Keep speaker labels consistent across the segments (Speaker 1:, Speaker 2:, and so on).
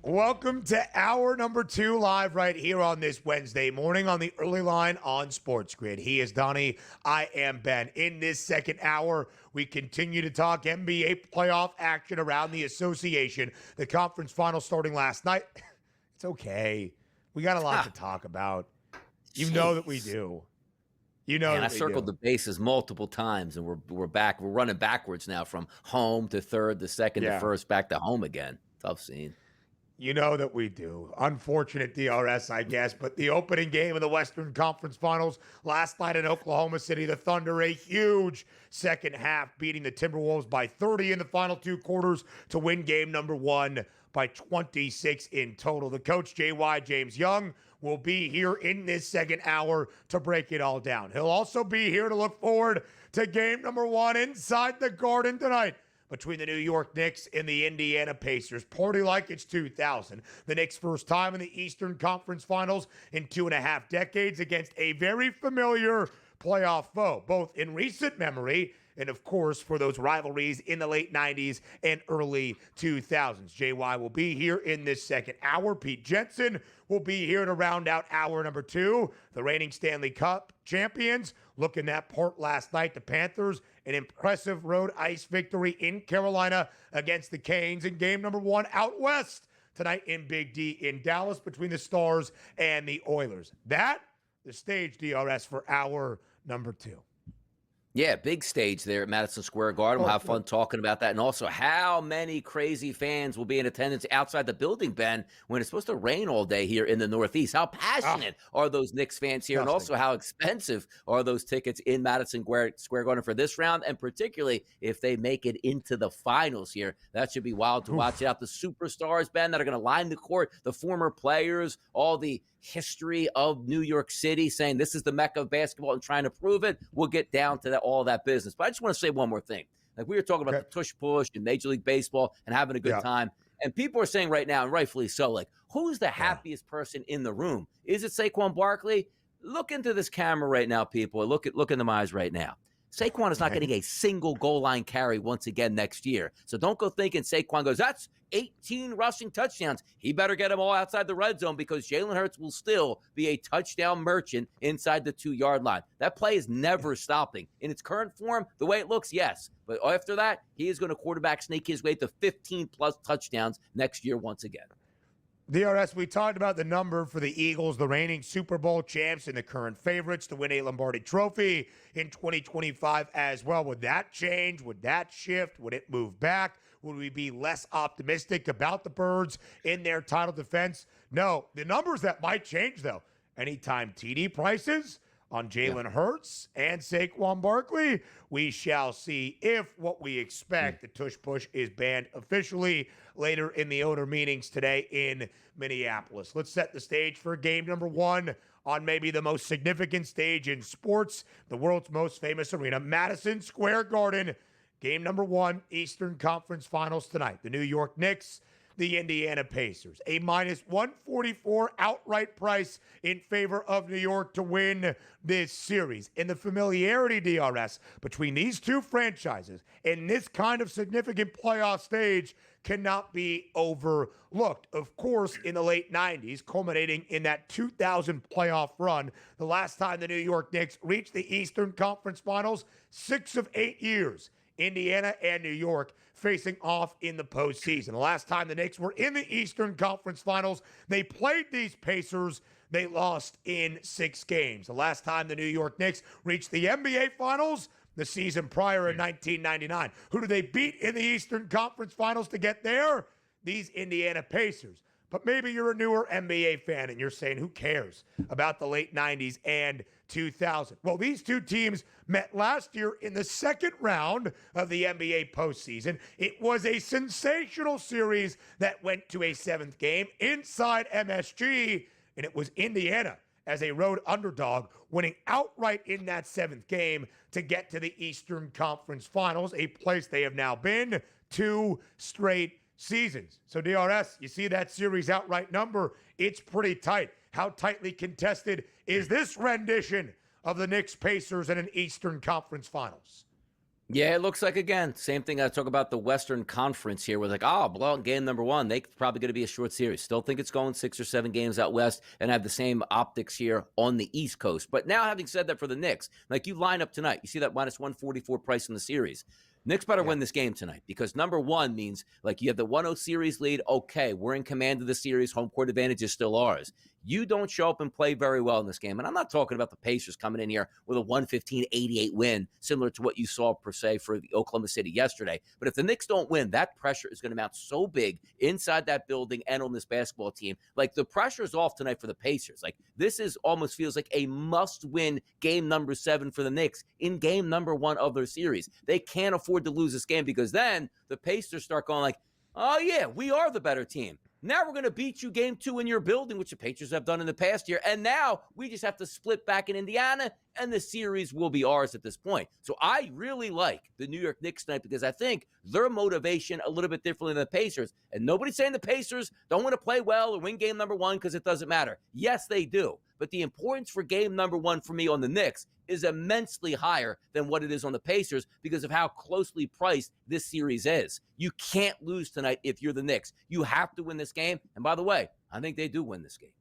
Speaker 1: Welcome to hour number 2 live right here on this Wednesday morning on the early line on SportsGrid. He is Donnie. I am Ben. In this second hour, we continue to talk NBA playoff action around the association. The conference final starting last night. It's okay. We got a lot to talk about. You know that we do. You know,
Speaker 2: and I circled the bases multiple times, and we're back. We're running backwards now from home to third to second to first, back to home again. Tough scene.
Speaker 1: You know that we do. Unfortunate DRS, I guess, but the opening game of the Western Conference Finals last night in Oklahoma City, the Thunder, a huge second half, beating the Timberwolves by 30 in the final 2 quarters to win game number 1 by 26 in total. The coach, JY, James Young, will be here in this second hour to break it all down. He'll also be here to look forward to game number 1 inside the Garden tonight between the New York Knicks and the Indiana Pacers. Party like it's 2000. The Knicks' first time in the Eastern Conference Finals in 2.5 decades against a very familiar playoff foe, both in recent memory and, of course, for those rivalries in the late 90s and early 2000s. JY will be here in this second hour. Pete Jensen will be here to round out hour number 2. The reigning Stanley Cup champions looking that part last night. The Panthers, an impressive road ice victory in Carolina against the Canes in game number 1 out west tonight in Big D in Dallas between the Stars and the Oilers. That, the stage, DRS, for hour number 2.
Speaker 2: Yeah, big stage there at Madison Square Garden. We'll have fun talking about that. And also how many crazy fans will be in attendance outside the building, Ben, when it's supposed to rain all day here in the Northeast. How passionate are those Knicks fans here? And also how expensive are those tickets in Madison Square Garden for this round? And particularly if they make it into the finals here. That should be wild to watch out. The superstars, Ben, that are going to line the court, the former players, all the history of New York City, saying this is the Mecca of basketball and trying to prove it. We'll get down to all that business. But I just want to say one more thing. Like, we were talking about the tush push in Major League Baseball and having a good time. And people are saying right now, and rightfully so, like, who's the happiest person in the room? Is it Saquon Barkley? Look into this camera right now, people. Look in my eyes right now. Saquon is not getting a single goal line carry once again next year. So don't go thinking Saquon goes, that's 18 rushing touchdowns. He better get them all outside the red zone because Jalen Hurts will still be a touchdown merchant inside the 2-yard line. That play is never stopping. In its current form, the way it looks, yes. But after that, he is going to quarterback sneak his way to 15-plus touchdowns next year once again.
Speaker 1: DRS, we talked about the number for the Eagles, the reigning Super Bowl champs and the current favorites to win a Lombardi Trophy in 2025 as well. Would that change? Would that shift? Would it move back? Would we be less optimistic about the Birds in their title defense? No. The numbers that might change, though, anytime TD prices on Jalen Hurts and Saquon Barkley, we shall see if what we expect, the tush push, is banned officially later in the owner meetings today in Minneapolis. Let's set the stage for game number 1 on maybe the most significant stage in sports, the world's most famous arena, Madison Square Garden. Game number 1, Eastern Conference Finals tonight. The New York Knicks, the Indiana Pacers. A minus 144 outright price in favor of New York to win this series. And the familiarity, DRS, between these two franchises in this kind of significant playoff stage cannot be overlooked. Of course, in the late 90s, culminating in that 2000 playoff run, the last time the New York Knicks reached the Eastern Conference Finals, 6 of 8 years. Indiana and New York facing off in the postseason. The last time the Knicks were in the Eastern Conference Finals, they played these Pacers. They lost in 6 games. The last time the New York Knicks reached the NBA Finals, the season prior in 1999. Who did they beat in the Eastern Conference Finals to get there? These Indiana Pacers. But maybe you're a newer NBA fan and you're saying, who cares about the late 90s and 2000? Well, these two teams met last year in the second round of the NBA postseason. It was a sensational series that went to a 7th game inside MSG, and it was Indiana as a road underdog winning outright in that 7th game to get to the Eastern Conference Finals, a place they have now been 2 straight seasons. So DRS, you see that series outright number, it's pretty tight. How tightly contested is this rendition of the Knicks Pacers in an Eastern Conference Finals?
Speaker 2: Yeah, it looks like, again, same thing I talk about the Western Conference here. We're like, oh, blow out game number one. They probably going to be a short series. Still think it's going 6 or 7 games out west and have the same optics here on the East Coast. But now, having said that for the Knicks, like you line up tonight, you see that minus 144 price in the series. Knicks better win this game tonight because number one means like you have the 1-0 series lead. Okay, we're in command of the series. Home court advantage is still ours. You don't show up and play very well in this game. And I'm not talking about the Pacers coming in here with a 115-88 win, similar to what you saw, per se, for the Oklahoma City yesterday. But if the Knicks don't win, that pressure is going to mount so big inside that building and on this basketball team. Like, the pressure is off tonight for the Pacers. Like, this is almost feels like a must-win game number 7 for the Knicks in game number 1 of their series. They can't afford to lose this game because then the Pacers start going like, oh, yeah, we are the better team. Now we're going to beat you game 2 in your building, which the Patriots have done in the past year. And now we just have to split back in Indiana, and the series will be ours at this point. So I really like the New York Knicks tonight because I think their motivation a little bit differently than the Pacers. And nobody's saying the Pacers don't want to play well or win game number 1 because it doesn't matter. Yes, they do. But the importance for game number 1 for me on the Knicks is immensely higher than what it is on the Pacers because of how closely priced this series is. You can't lose tonight if you're the Knicks. You have to win this game. And by the way, I think they do win this game.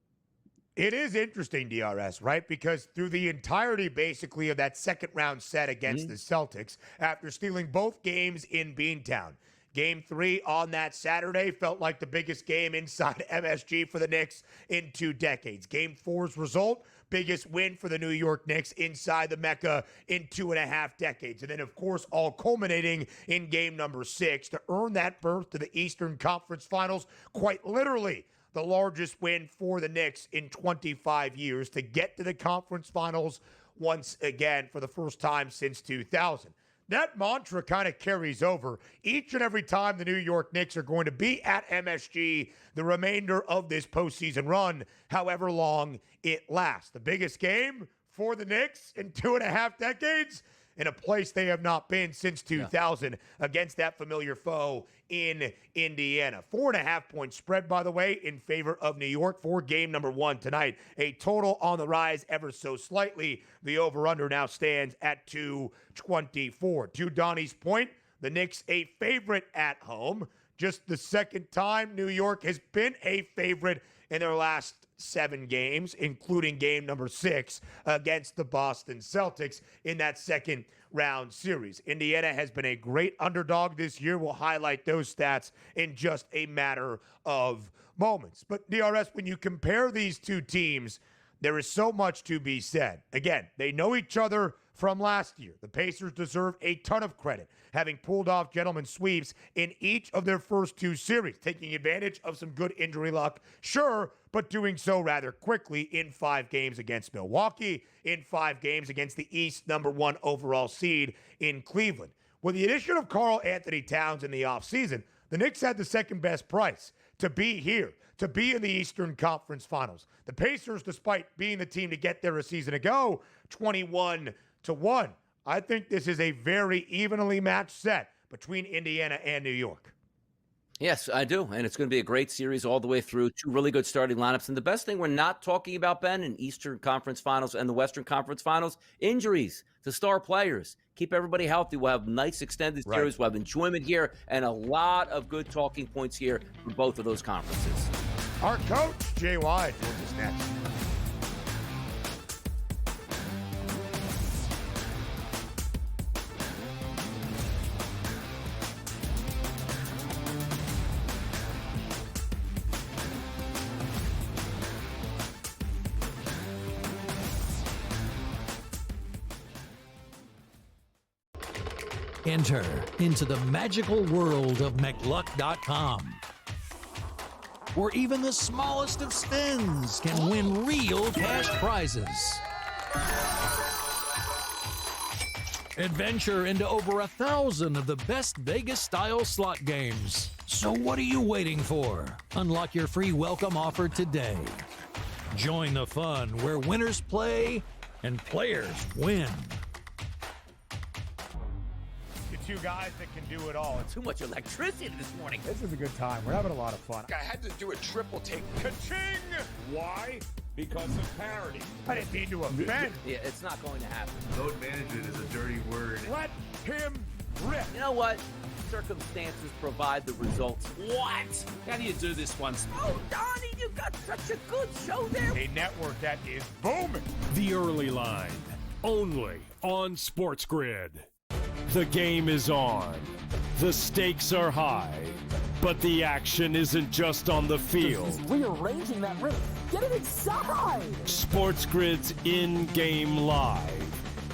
Speaker 1: It is interesting, DRS, right? Because through the entirety, basically, of that second round set against the Celtics, after stealing both games in Beantown, Game 3 on that Saturday felt like the biggest game inside MSG for the Knicks in 2 decades. Game 4's result, biggest win for the New York Knicks inside the Mecca in 2.5 decades. And then, of course, all culminating in game number 6 to earn that berth to the Eastern Conference Finals, quite literally the largest win for the Knicks in 25 years, to get to the conference finals once again for the first time since 2000. That mantra kind of carries over each and every time the New York Knicks are going to be at MSG the remainder of this postseason run, however long it lasts. The biggest game for the Knicks in 2.5 decades, in a place they have not been since 2000 against that familiar foe in Indiana. 4.5-point spread, by the way, in favor of New York for game number 1 tonight. A total on the rise ever so slightly. The over-under now stands at 224. To Donnie's point, the Knicks a favorite at home. Just the second time New York has been a favorite in their last 7 games, including game number 6 against the Boston Celtics in that second round series. Indiana has been a great underdog this year. We'll highlight those stats in just a matter of moments. But DRS, when you compare these two teams, there is so much to be said. Again, they know each other from last year. The Pacers deserve a ton of credit, having pulled off gentlemen sweeps in each of their first 2 series, taking advantage of some good injury luck, sure, but doing so rather quickly in 5 games against Milwaukee, in 5 games against the East number 1 overall seed in Cleveland. With the addition of Karl Anthony Towns in the offseason, the Knicks had the second best price to be here, to be in the Eastern Conference Finals. The Pacers, despite being the team to get there a season ago, 21-1. I think this is a very evenly matched set between Indiana and New York.
Speaker 2: Yes, I do. And it's going to be a great series all the way through. 2 really good starting lineups. And the best thing we're not talking about, Ben, in Eastern Conference Finals and the Western Conference Finals, injuries to star players. Keep everybody healthy. We'll have nice extended series. We'll have enjoyment here and a lot of good talking points here for both of those conferences.
Speaker 1: Our coach, Jay Wide, joins us next.
Speaker 3: Enter into the magical world of McLuck.com, where even the smallest of spins can win real cash prizes. Adventure into over 1,000 of the best Vegas-style slot games. So what are you waiting for? Unlock your free welcome offer today. Join the fun where winners play and players win.
Speaker 1: 2 guys that can do it all.
Speaker 2: Too much electricity this morning.
Speaker 1: This is a good time. We're having a lot of fun.
Speaker 4: I had to do a triple take.
Speaker 1: Ka-ching! Why?
Speaker 4: because of parity.
Speaker 1: I didn't mean to offend.
Speaker 2: Yeah, it's not going to happen.
Speaker 5: Load management is a dirty word.
Speaker 1: Let him rip.
Speaker 2: You know what? Circumstances provide the results.
Speaker 4: What? How do you do this once?
Speaker 2: Oh, Donnie, you got such a good show there.
Speaker 1: A network that is booming.
Speaker 6: The Early Line, only on SportsGrid. The game is on. The stakes are high. But the action isn't just on the field.
Speaker 7: He's rearranging that ring. Get it inside!
Speaker 6: SportsGrid's in-game live.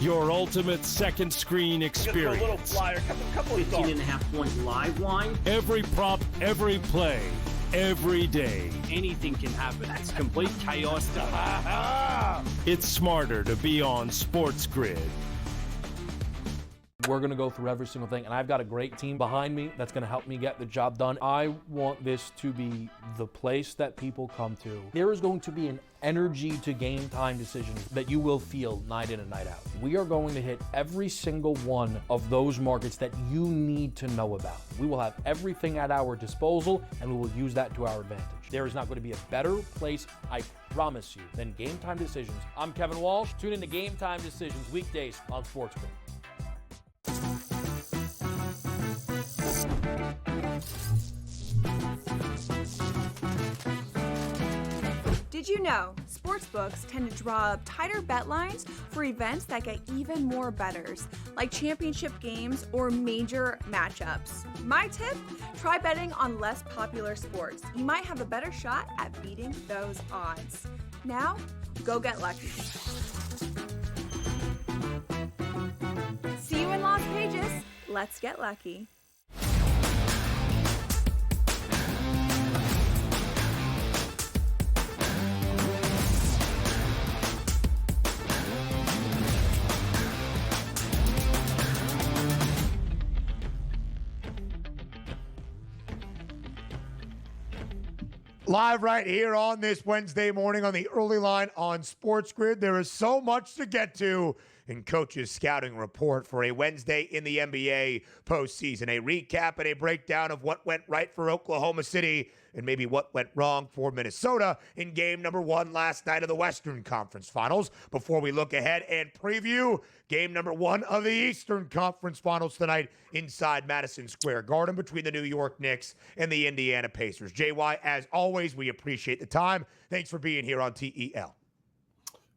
Speaker 6: Your ultimate second screen experience.
Speaker 4: A little flyer, couple of
Speaker 8: 18.5-point live line.
Speaker 6: Every prop, every play, every day.
Speaker 8: Anything can happen. That's complete chaos.
Speaker 6: It's smarter to be on SportsGrid.
Speaker 9: We're going to go through every single thing, and I've got a great team behind me that's going to help me get the job done. I want this to be the place that people come to. There is going to be an energy to game time decisions that you will feel night in and night out. We are going to hit every single one of those markets that you need to know about. We will have everything at our disposal, and we will use that to our advantage. There is not going to be a better place, I promise you, than Game Time Decisions. I'm Kevin Walsh. Tune in to Game Time Decisions weekdays on SportsGrid.
Speaker 10: Did you know sportsbooks tend to draw up tighter bet lines for events that get even more bettors, like championship games or major matchups? My tip, try betting on less popular sports. You might have a better shot at beating those odds. Now, go get lucky. See you in Las Vegas. Let's get lucky.
Speaker 1: Live right here on this Wednesday morning on the Early Line on SportsGrid. There is so much to get to in Coach's scouting report for a Wednesday in the NBA postseason. A recap and a breakdown of what went right for Oklahoma City and maybe what went wrong for Minnesota in game number 1 last night of the Western Conference Finals. Before we look ahead and preview game number 1 of the Eastern Conference Finals tonight inside Madison Square Garden between the New York Knicks and the Indiana Pacers. JY, as always, we appreciate the time. Thanks for being here on TEL.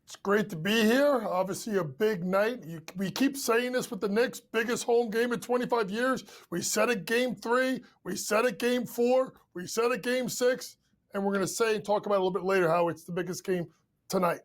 Speaker 11: It's great to be here. Obviously, a big night. We keep saying this with the Knicks, biggest home game in 25 years. We said it game 3. We said it game 4. We said it game 6. And we're going to say and talk about it a little bit later how it's the biggest game tonight.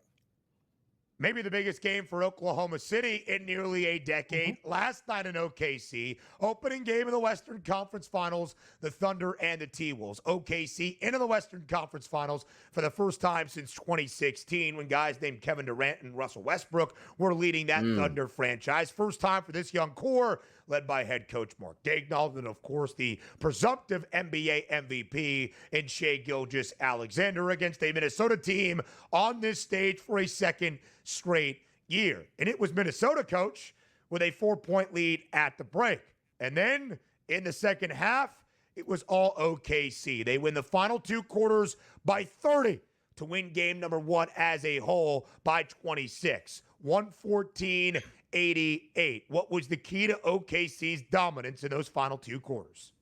Speaker 1: Maybe the biggest game for Oklahoma City in nearly a decade. Last night in OKC, opening game of the Western Conference Finals, the Thunder and the T-Wolves. OKC into the Western Conference Finals for the first time since 2016 when guys named Kevin Durant and Russell Westbrook were leading that Thunder franchise. First time for this young core led by head coach Mark Daigneault, and of course the presumptive NBA MVP in Shai Gilgeous-Alexander against a Minnesota team on this stage for a second straight year. And it was Minnesota, coach, with a 4-point lead at the break. And then in the second half, it was all OKC. They win the final 2 quarters by 30 to win game number 1 as a whole by 26. 114-88. What was the key to OKC's dominance in those final 2 quarters?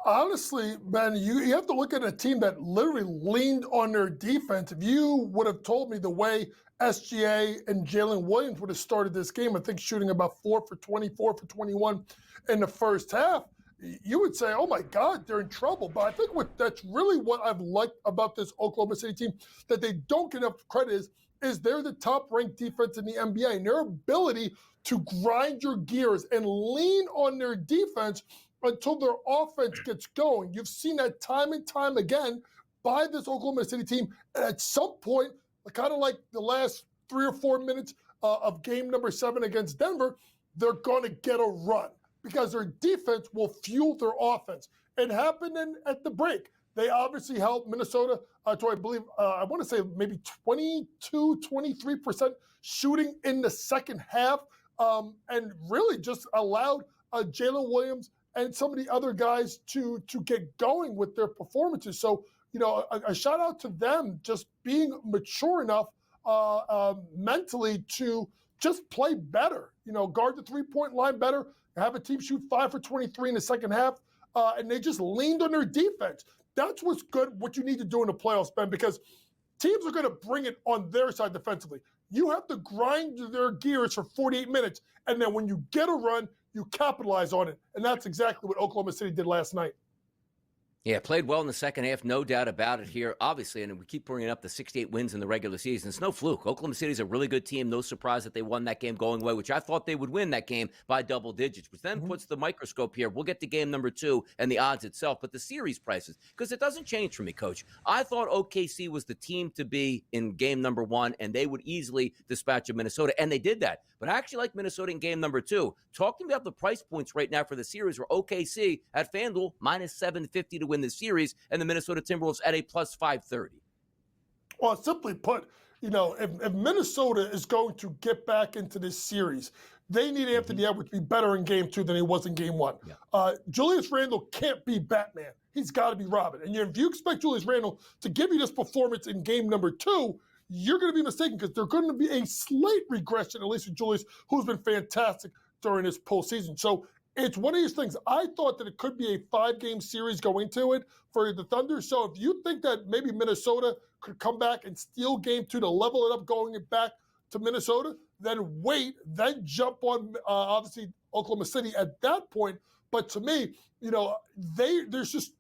Speaker 11: Honestly, Ben, you have to look at a team that literally leaned on their defense. If you would have told me the way SGA and Jalen Williams would have started this game, I think shooting about 4 for 24 for 21 in the first half, you would say, oh my God, they're in trouble. But I think that's really what I've liked about this Oklahoma City team that they don't get enough credit is they're the top-ranked defense in the NBA, and their ability to grind your gears and lean on their defense until their offense gets going. You've seen that time and time again by this Oklahoma City team. And at some point, kind of like the last 3 or 4 minutes of game number 7 against Denver, they're going to get a run because their defense will fuel their offense. It happened at the break. They obviously held Minnesota to, I believe, I want to say maybe 22, 23% shooting in the second half, and really just allowed Jalen Williams and some of the other guys to get going with their performances. So a shout out to them just being mature enough mentally to just play better, guard the 3-point line better, have a team shoot 5 for 23 in the second half, and they just leaned on their defense. That's what's good, what you need to do in the playoffs, Ben, because teams are going to bring it on their side defensively. You have to grind their gears for 48 minutes, and then when you get a run, you capitalize on it. And that's exactly what Oklahoma City did last night.
Speaker 2: Yeah, played well in the second half, no doubt about it here, obviously, and we keep bringing up the 68 wins in the regular season. It's no fluke. Oklahoma City's a really good team. No surprise that they won that game going away, which I thought they would win that game by double digits, which then puts the microscope here. We'll get to game number 2 and the odds itself, but the series prices, because it doesn't change for me, Coach. I thought OKC was the team to be in game number 1, and they would easily dispatch of Minnesota, and they did that. But I actually like Minnesota in game number 2. Talking about the price points right now for the series, where OKC at FanDuel minus 750 to win the series, and the Minnesota Timberwolves at a plus 530.
Speaker 11: Well, simply put, if Minnesota is going to get back into this series, they need Anthony Edwards to be better in game 2 than he was in game 1. Yeah. Julius Randle can't be Batman. He's got to be Robin. And if you expect Julius Randle to give you this performance in game number 2, you're going to be mistaken, because there's going to be a slight regression, at least with Julius, who's been fantastic during this postseason. So it's one of these things. I thought that it could be a 5-game series going to it for the Thunder. So if you think that maybe Minnesota could come back and steal game 2 to level it up going it back to Minnesota, then wait, then jump on, obviously, Oklahoma City at that point. But to me, there's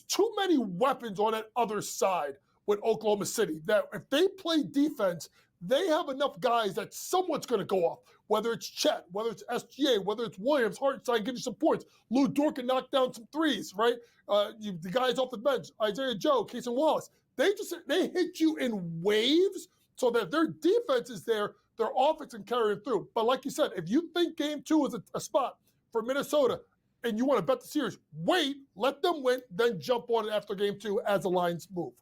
Speaker 11: too many weapons on that other side with Oklahoma City that if they play defense, they have enough guys that someone's going to go off, whether it's Chet, whether it's SGA, whether it's Williams, Hartenstein, give you some points. Lou Dort can knock down some threes, right? The guys off the bench, Isaiah Joe, Cason Wallace, they hit you in waves so that their defense is there, their offense can carry them through. But like you said, if you think game 2 is a spot for Minnesota and you want to bet the series, wait, let them win, then jump on it after game 2 as the lines move.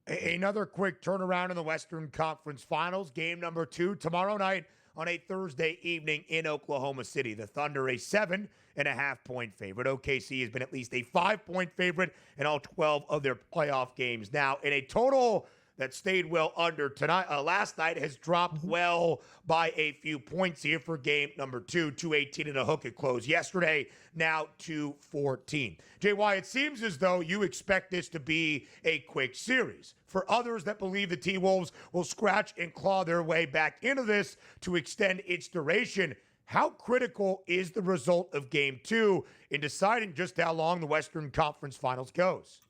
Speaker 1: Another quick turnaround in the Western Conference Finals. Game number 2 tomorrow night on a Thursday evening in Oklahoma City. The Thunder a 7.5-point favorite. OKC has been at least a 5-point favorite in all 12 of their playoff games. Now, in a total that stayed well under tonight, last night has dropped well by a few points here for game number 2. 218 and a hook. It closed yesterday. Now 214. JY, it seems as though you expect this to be a quick series. For others that believe the T-Wolves will scratch and claw their way back into this to extend its duration, how critical is the result of game 2 in deciding just how long the Western Conference Finals goes?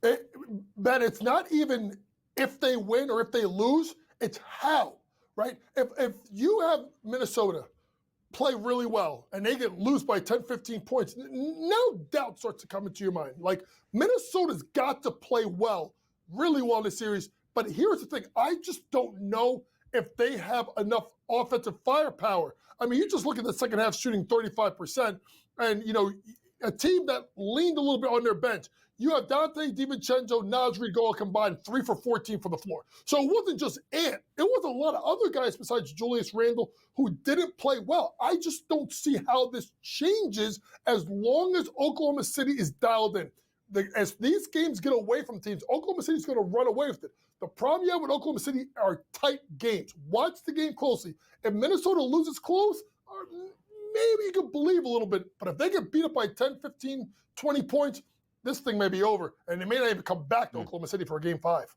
Speaker 11: Ben, it's not even if they win or if they lose, it's how, right? If you have Minnesota play really well and they lose by 10, 15 points, no doubt starts to come into your mind. Like, Minnesota's got to play well, really well in the series. But here's the thing. I just don't know if they have enough offensive firepower. I mean, you just look at the second half shooting 35%, and, a team that leaned a little bit on their bench. You have Dante DiVincenzo, Naz Reid all combined 3 for 14 from the floor. So it wasn't just Ant. It was a lot of other guys besides Julius Randle who didn't play well. I just don't see how this changes as long as Oklahoma City is dialed in. As these games get away from teams, Oklahoma City is going to run away with it. The problem you have with Oklahoma City are tight games. Watch the game closely. If Minnesota loses close, maybe you can believe a little bit. But if they get beat up by 10, 15, 20 points, this thing may be over, and they may not even come back to Oklahoma City for a game 5.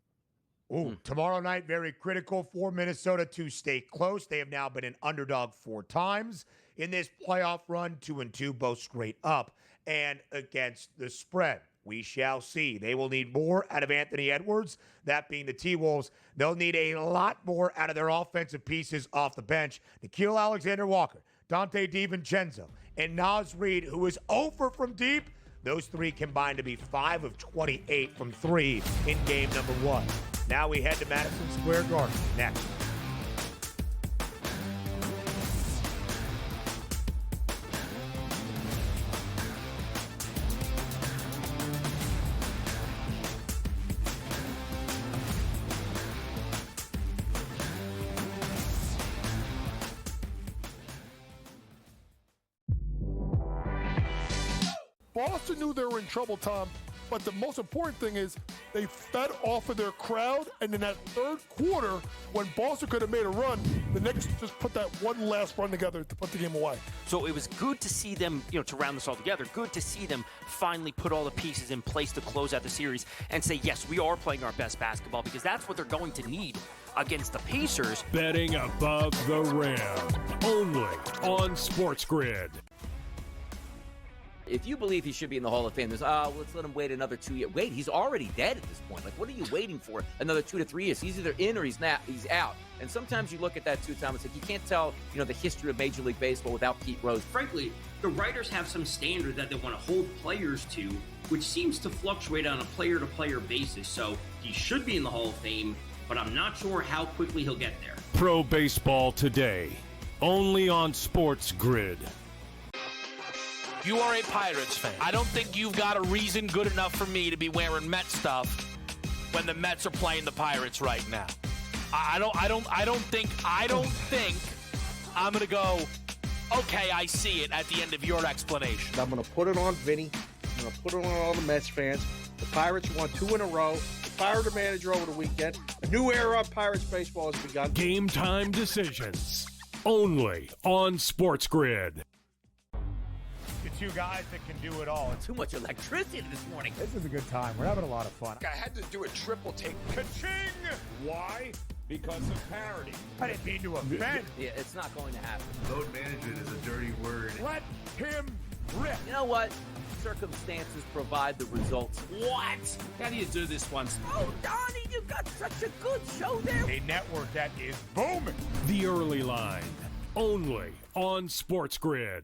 Speaker 1: Ooh, tomorrow night, very critical for Minnesota to stay close. They have now been an underdog 4 times in this playoff run, 2-2, both straight up and against the spread. We shall see. They will need more out of Anthony Edwards, that being the T-Wolves. They'll need a lot more out of their offensive pieces off the bench. Nickeil Alexander-Walker, Dante DiVincenzo, and Naz Reid, who is over from deep. Those 3 combined to be 5 of 28 from 3 in game number 1. Now we head to Madison Square Garden next.
Speaker 11: Boston knew they were in trouble, Tom, But the most important thing is they fed off of their crowd, and in that third quarter, when Boston could have made a run, the Knicks just put that one last run together to put the game away.
Speaker 12: So it was good to see them, to round this all together, good to see them finally put all the pieces in place to close out the series and say, yes, we are playing our best basketball, because that's what they're going to need against the Pacers.
Speaker 6: Betting above the rim, only on SportsGrid.
Speaker 2: If you believe he should be in the Hall of Fame, there's, let's let him wait another 2 years. Wait, he's already dead at this point. Like, what are you waiting for? Another 2 to 3 years. He's either in or he's out. And sometimes you look at that too, Thomas, like you can't tell, the history of Major League Baseball without Pete Rose.
Speaker 8: Frankly, the writers have some standard that they want to hold players to, which seems to fluctuate on a player-to-player basis. So he should be in the Hall of Fame, but I'm not sure how quickly he'll get there.
Speaker 6: Pro Baseball Today, only on SportsGrid.
Speaker 13: You are a Pirates fan. I don't think you've got a reason good enough for me to be wearing Met stuff when the Mets are playing the Pirates right now. I don't think I'm gonna go, okay, I see it at the end of your explanation.
Speaker 14: I'm gonna put it on Vinny. I'm gonna put it on all the Mets fans. The Pirates won 2 in a row. They fired the manager over the weekend. A new era of Pirates baseball has begun.
Speaker 6: Game time decisions, only on SportsGrid.
Speaker 1: The two guys that can do it all.
Speaker 2: Too much electricity this morning.
Speaker 1: This is a good time. We're having a lot of fun.
Speaker 4: I had to do a triple take. Ka-ching! Why? Because of parity.
Speaker 1: I didn't mean to offend.
Speaker 2: Yeah, it's not going to happen.
Speaker 5: Load management is a dirty word.
Speaker 1: Let him rip.
Speaker 2: You know what? Circumstances provide the results.
Speaker 4: What? How do you do this one?
Speaker 2: Oh, Donnie, you got such a good show there.
Speaker 1: A network that is booming.
Speaker 6: The Early Line, only on SportsGrid.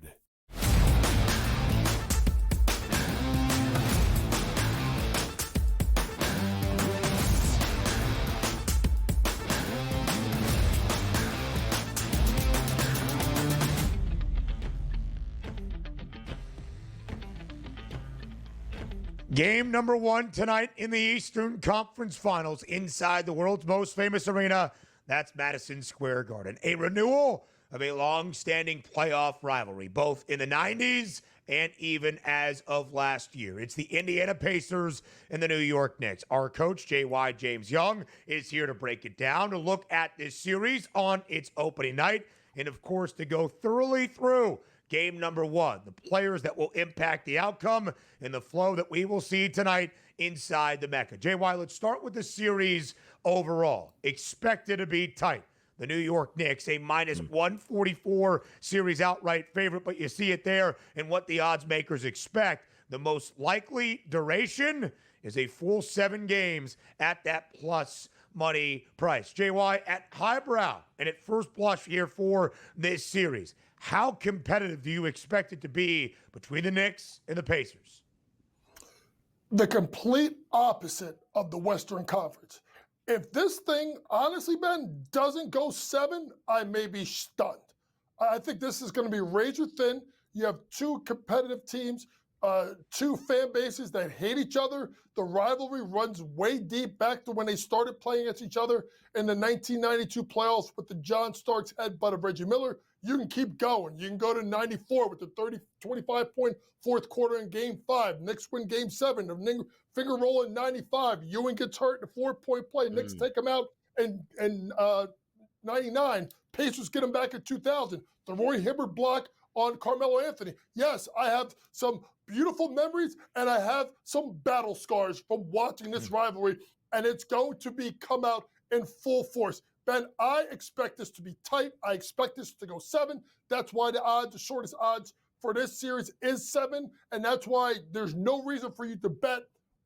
Speaker 1: Game number 1 tonight in the Eastern Conference Finals inside the world's most famous arena. That's Madison Square Garden. A renewal of a long-standing playoff rivalry, both in the 90s and even as of last year. It's the Indiana Pacers and the New York Knicks. Our coach, J.Y. James Young, is here to break it down, to look at this series on its opening night, and of course, to go thoroughly through game number 1, the players that will impact the outcome and the flow that we will see tonight inside the Mecca. JY, let's start with the series overall. Expected to be tight. The New York Knicks, a minus 144 series outright favorite, but you see it there and what the odds makers expect. The most likely duration is a full 7 games at that plus money price. JY, at highbrow and at first blush here for this series, how competitive do you expect it to be between the Knicks and the Pacers?
Speaker 11: The complete opposite of the Western Conference. If this thing, honestly, Ben, doesn't go 7, I may be stunned. I think this is going to be razor thin. You have 2 competitive teams, 2 fan bases that hate each other. The rivalry runs way deep back to when they started playing against each other in the 1992 playoffs with the John Starks headbutt of Reggie Miller. You can keep going. You can go to 94 with the 25-point fourth quarter in Game 5. Knicks win Game 7. The finger roll in 95. Ewing gets hurt in a 4-point play. Knicks take him out in 99. Pacers get him back in 2000. The Roy Hibbert block on Carmelo Anthony. Yes, I have some beautiful memories, and I have some battle scars from watching this rivalry, and it's going to come out in full force. Ben, I expect this to be tight. I expect this to go 7. That's why the shortest odds for this series is 7, and that's why there's no reason for you to bet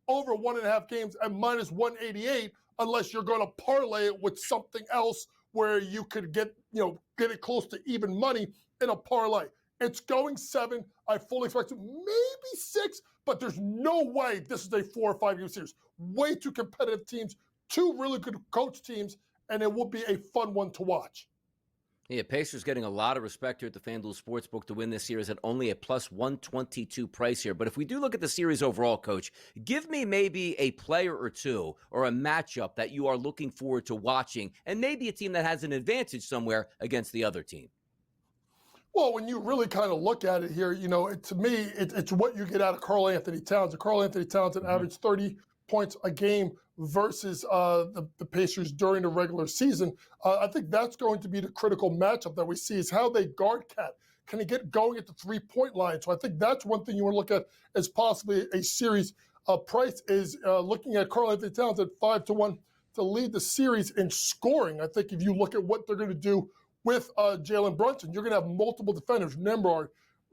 Speaker 11: over 1.5 games at minus 188 unless you're going to parlay it with something else where you could get it close to even money in a parlay. It's going 7. I fully expect it, maybe 6, but there's no way this is a 4 or 5 game series. Way too competitive teams, 2 really good coach teams, and it will be a fun one to watch.
Speaker 2: Yeah, Pacers getting a lot of respect here at the FanDuel Sportsbook to win this series at only a plus 122 price here. But if we do look at the series overall, Coach, give me maybe a player or 2 or a matchup that you are looking forward to watching, and maybe a team that has an advantage somewhere against the other team.
Speaker 11: Well, when you really kind of look at it here, to me, it's what you get out of Karl Anthony Towns. Karl Anthony Towns averaged 30 points a game versus the Pacers during the regular season. I think that's going to be the critical matchup that we see is how they guard Cat. Can he get going at the three-point line? So I think that's one thing you want to look at as possibly a series. Price is looking at Karl Anthony Towns at 5-1 to lead the series in scoring. I think if you look at what they're going to do with Jalen Brunson, you're going to have multiple defenders, Nembhard,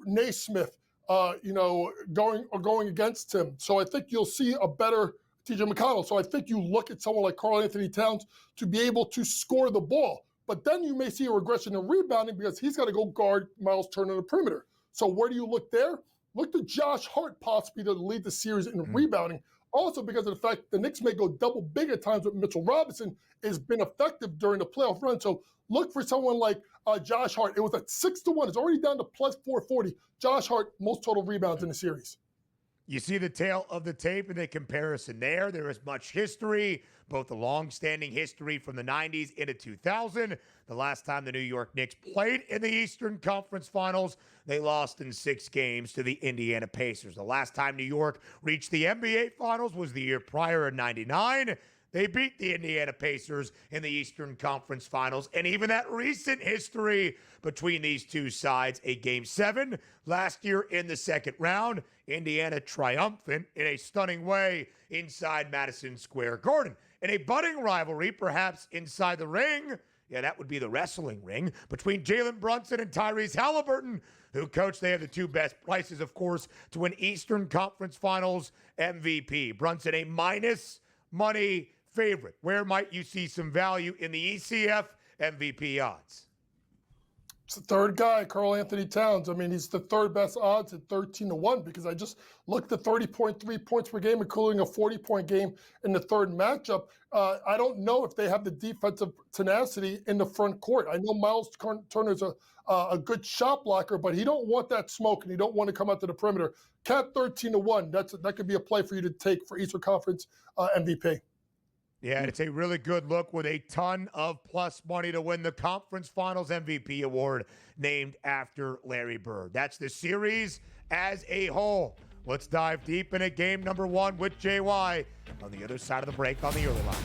Speaker 11: Naismith, going against him. So I think you'll see a better T.J. McConnell. So I think you look at someone like Karl Anthony Towns to be able to score the ball. But then you may see a regression in rebounding because he's got to go guard Miles Turner on the perimeter. So where do you look there? Look to Josh Hart possibly to lead the series in rebounding. Also because of the fact the Knicks may go double big at times with Mitchell Robinson has been effective during the playoff run. So look for someone like Josh Hart. It was at 6-1. It's already down to plus 440. Josh Hart, most total rebounds in the series.
Speaker 1: You see the tail of the tape in the comparison there. There is much history, both the long-standing history from the 90s into 2000. The last time the New York Knicks played in the Eastern Conference Finals, they lost in 6 games to the Indiana Pacers. The last time New York reached the NBA Finals was the year prior in 99. They beat the Indiana Pacers in the Eastern Conference Finals. And even that recent history between these two sides, a Game 7 last year in the second round, Indiana triumphant in a stunning way inside Madison Square Garden. In a budding rivalry, perhaps inside the ring, that would be the wrestling ring, between Jalen Brunson and Tyrese Halliburton, who, Coach, they have the two best prices, of course, to win Eastern Conference Finals MVP. Brunson, a minus money favorite. Where might you see some value in the ECF MVP odds?
Speaker 11: It's the third guy, Karl Anthony Towns. I mean, he's the third best odds at 13-1 because I just looked at 30.3 points per game, including a 40-point game in the third matchup. I don't know if they have the defensive tenacity in the front court. I know Miles Turner's a good shot blocker, but he don't want that smoke and he don't want to come out to the perimeter. Cat 13-1. That could be a play for you to take for Eastern Conference MVP.
Speaker 1: Yeah, it's a really good look with a ton of plus money to win the Conference Finals MVP award named after Larry Bird. That's the series as a whole. Let's dive deep into game number 1 with JY on the other side of the break on the early line.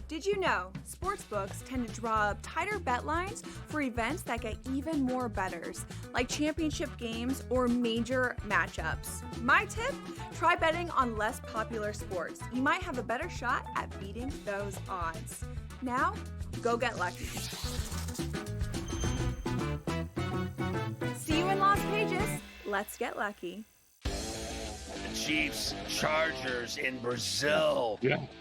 Speaker 10: Did you know sportsbooks tend to draw up tighter bet lines for events that get even more bettors, like championship games or major matchups? My tip? Try betting on less popular sports. You might have a better shot at beating those odds. Now, go get lucky. See you in Las Vegas. Let's get lucky.
Speaker 15: Chiefs Chargers in Brazil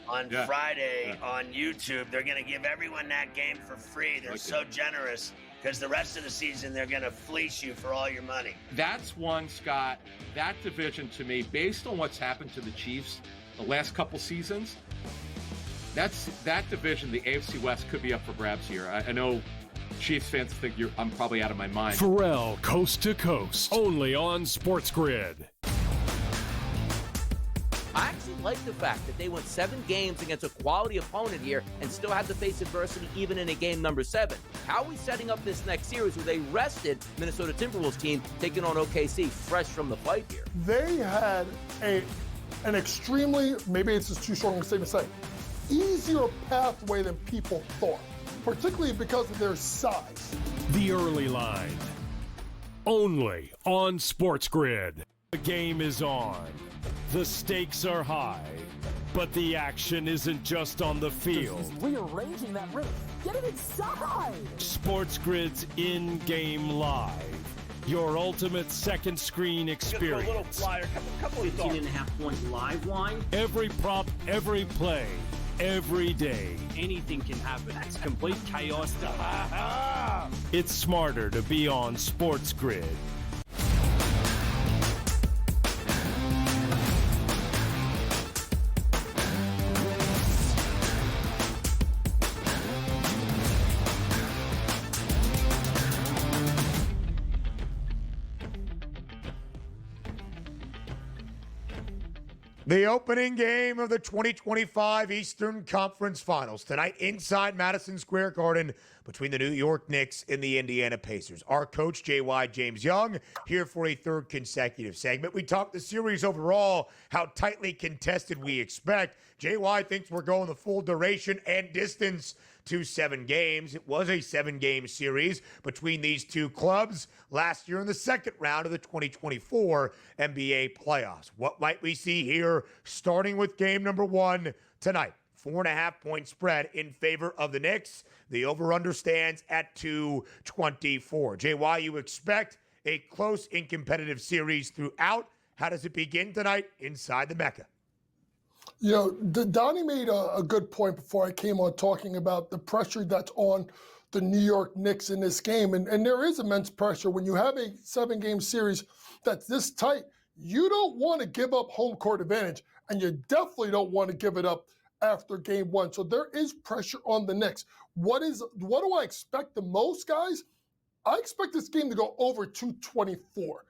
Speaker 15: on Friday on YouTube. They're going to give everyone that game for free. They're so generous because the rest of the season they're going to fleece you for all your money.
Speaker 16: That's one, Scott. That division to me, based on what's happened to the Chiefs the last couple seasons, that division, the AFC West, could be up for grabs here. I know Chiefs fans think I'm probably out of my mind.
Speaker 6: Pharrell, Coast to Coast, only on SportsGrid.
Speaker 2: I actually like the fact that they went 7 games against a quality opponent here and still had to face adversity even in a game number 7. How are we setting up this next series with a rested Minnesota Timberwolves team taking on OKC fresh from the fight here?
Speaker 11: They had an extremely, maybe it's just too strong a statement to say, easier pathway than people thought, particularly because of their size.
Speaker 6: The early line, only on SportsGrid. The game is on. The stakes are high, but the action isn't just on the field.
Speaker 7: He's rearranging that ring. Get it inside!
Speaker 6: SportsGrid's in-game live. Your ultimate second screen experience.
Speaker 8: A little flyer, couple of 15.5 point live line.
Speaker 6: Every prop, every play. every day.
Speaker 12: Anything can happen. It's complete chaos.
Speaker 6: It's smarter to be on SportsGrid.
Speaker 1: The opening game of the 2025 Eastern Conference Finals tonight inside Madison Square Garden between the New York Knicks and the Indiana Pacers. Our coach, J.Y. James Young, here for a third consecutive segment. We talked the series overall, how tightly contested we expect. J.Y. thinks we're going the full duration and distance to 7 games. It was a 7-game series between these two clubs last year in the second round of the 2024 NBA playoffs. What might we see here starting with game number 1 tonight? 4.5-point spread in favor of the Knicks. The over-under stands at 224. JY, you expect a close and competitive series throughout. How does it begin tonight inside the Mecca?
Speaker 11: You know, Donnie made a good point before I came on talking about the pressure that's on the New York Knicks in this game. And there is immense pressure. When you have a 7-game series that's this tight, you don't want to give up home court advantage, and you definitely don't want to give it up after game 1. So there is pressure on the Knicks. What do I expect the most, guys? I expect this game to go over 224.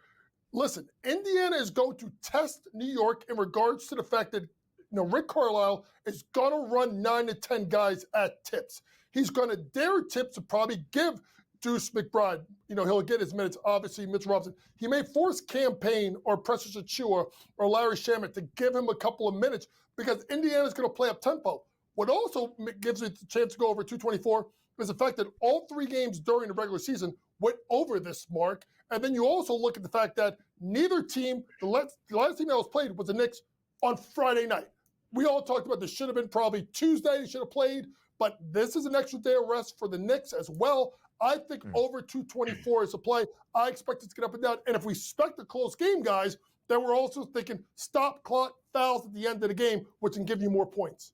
Speaker 11: Listen, Indiana is going to test New York in regards to the fact that Rick Carlisle is going to run 9 to 10 guys at tips. He's going to dare tips to probably give Deuce McBride. He'll get his minutes. Obviously, Mitch Robinson. He may force Campaign or Precious Achiuwa or Larry Shamet to give him a couple of minutes because Indiana's going to play up tempo. What also gives it the chance to go over 224 is the fact that all 3 games during the regular season went over this mark. And then you also look at the fact that neither team, the last team that was played was the Knicks on Friday night. We all talked about this should have been probably Tuesday, they should have played, but this is an extra day of rest for the Knicks as well. I think over 224 is a play. I expect it to get up and down. And if we expect a close game, guys, then we're also thinking stop clock fouls at the end of the game, which can give you more points.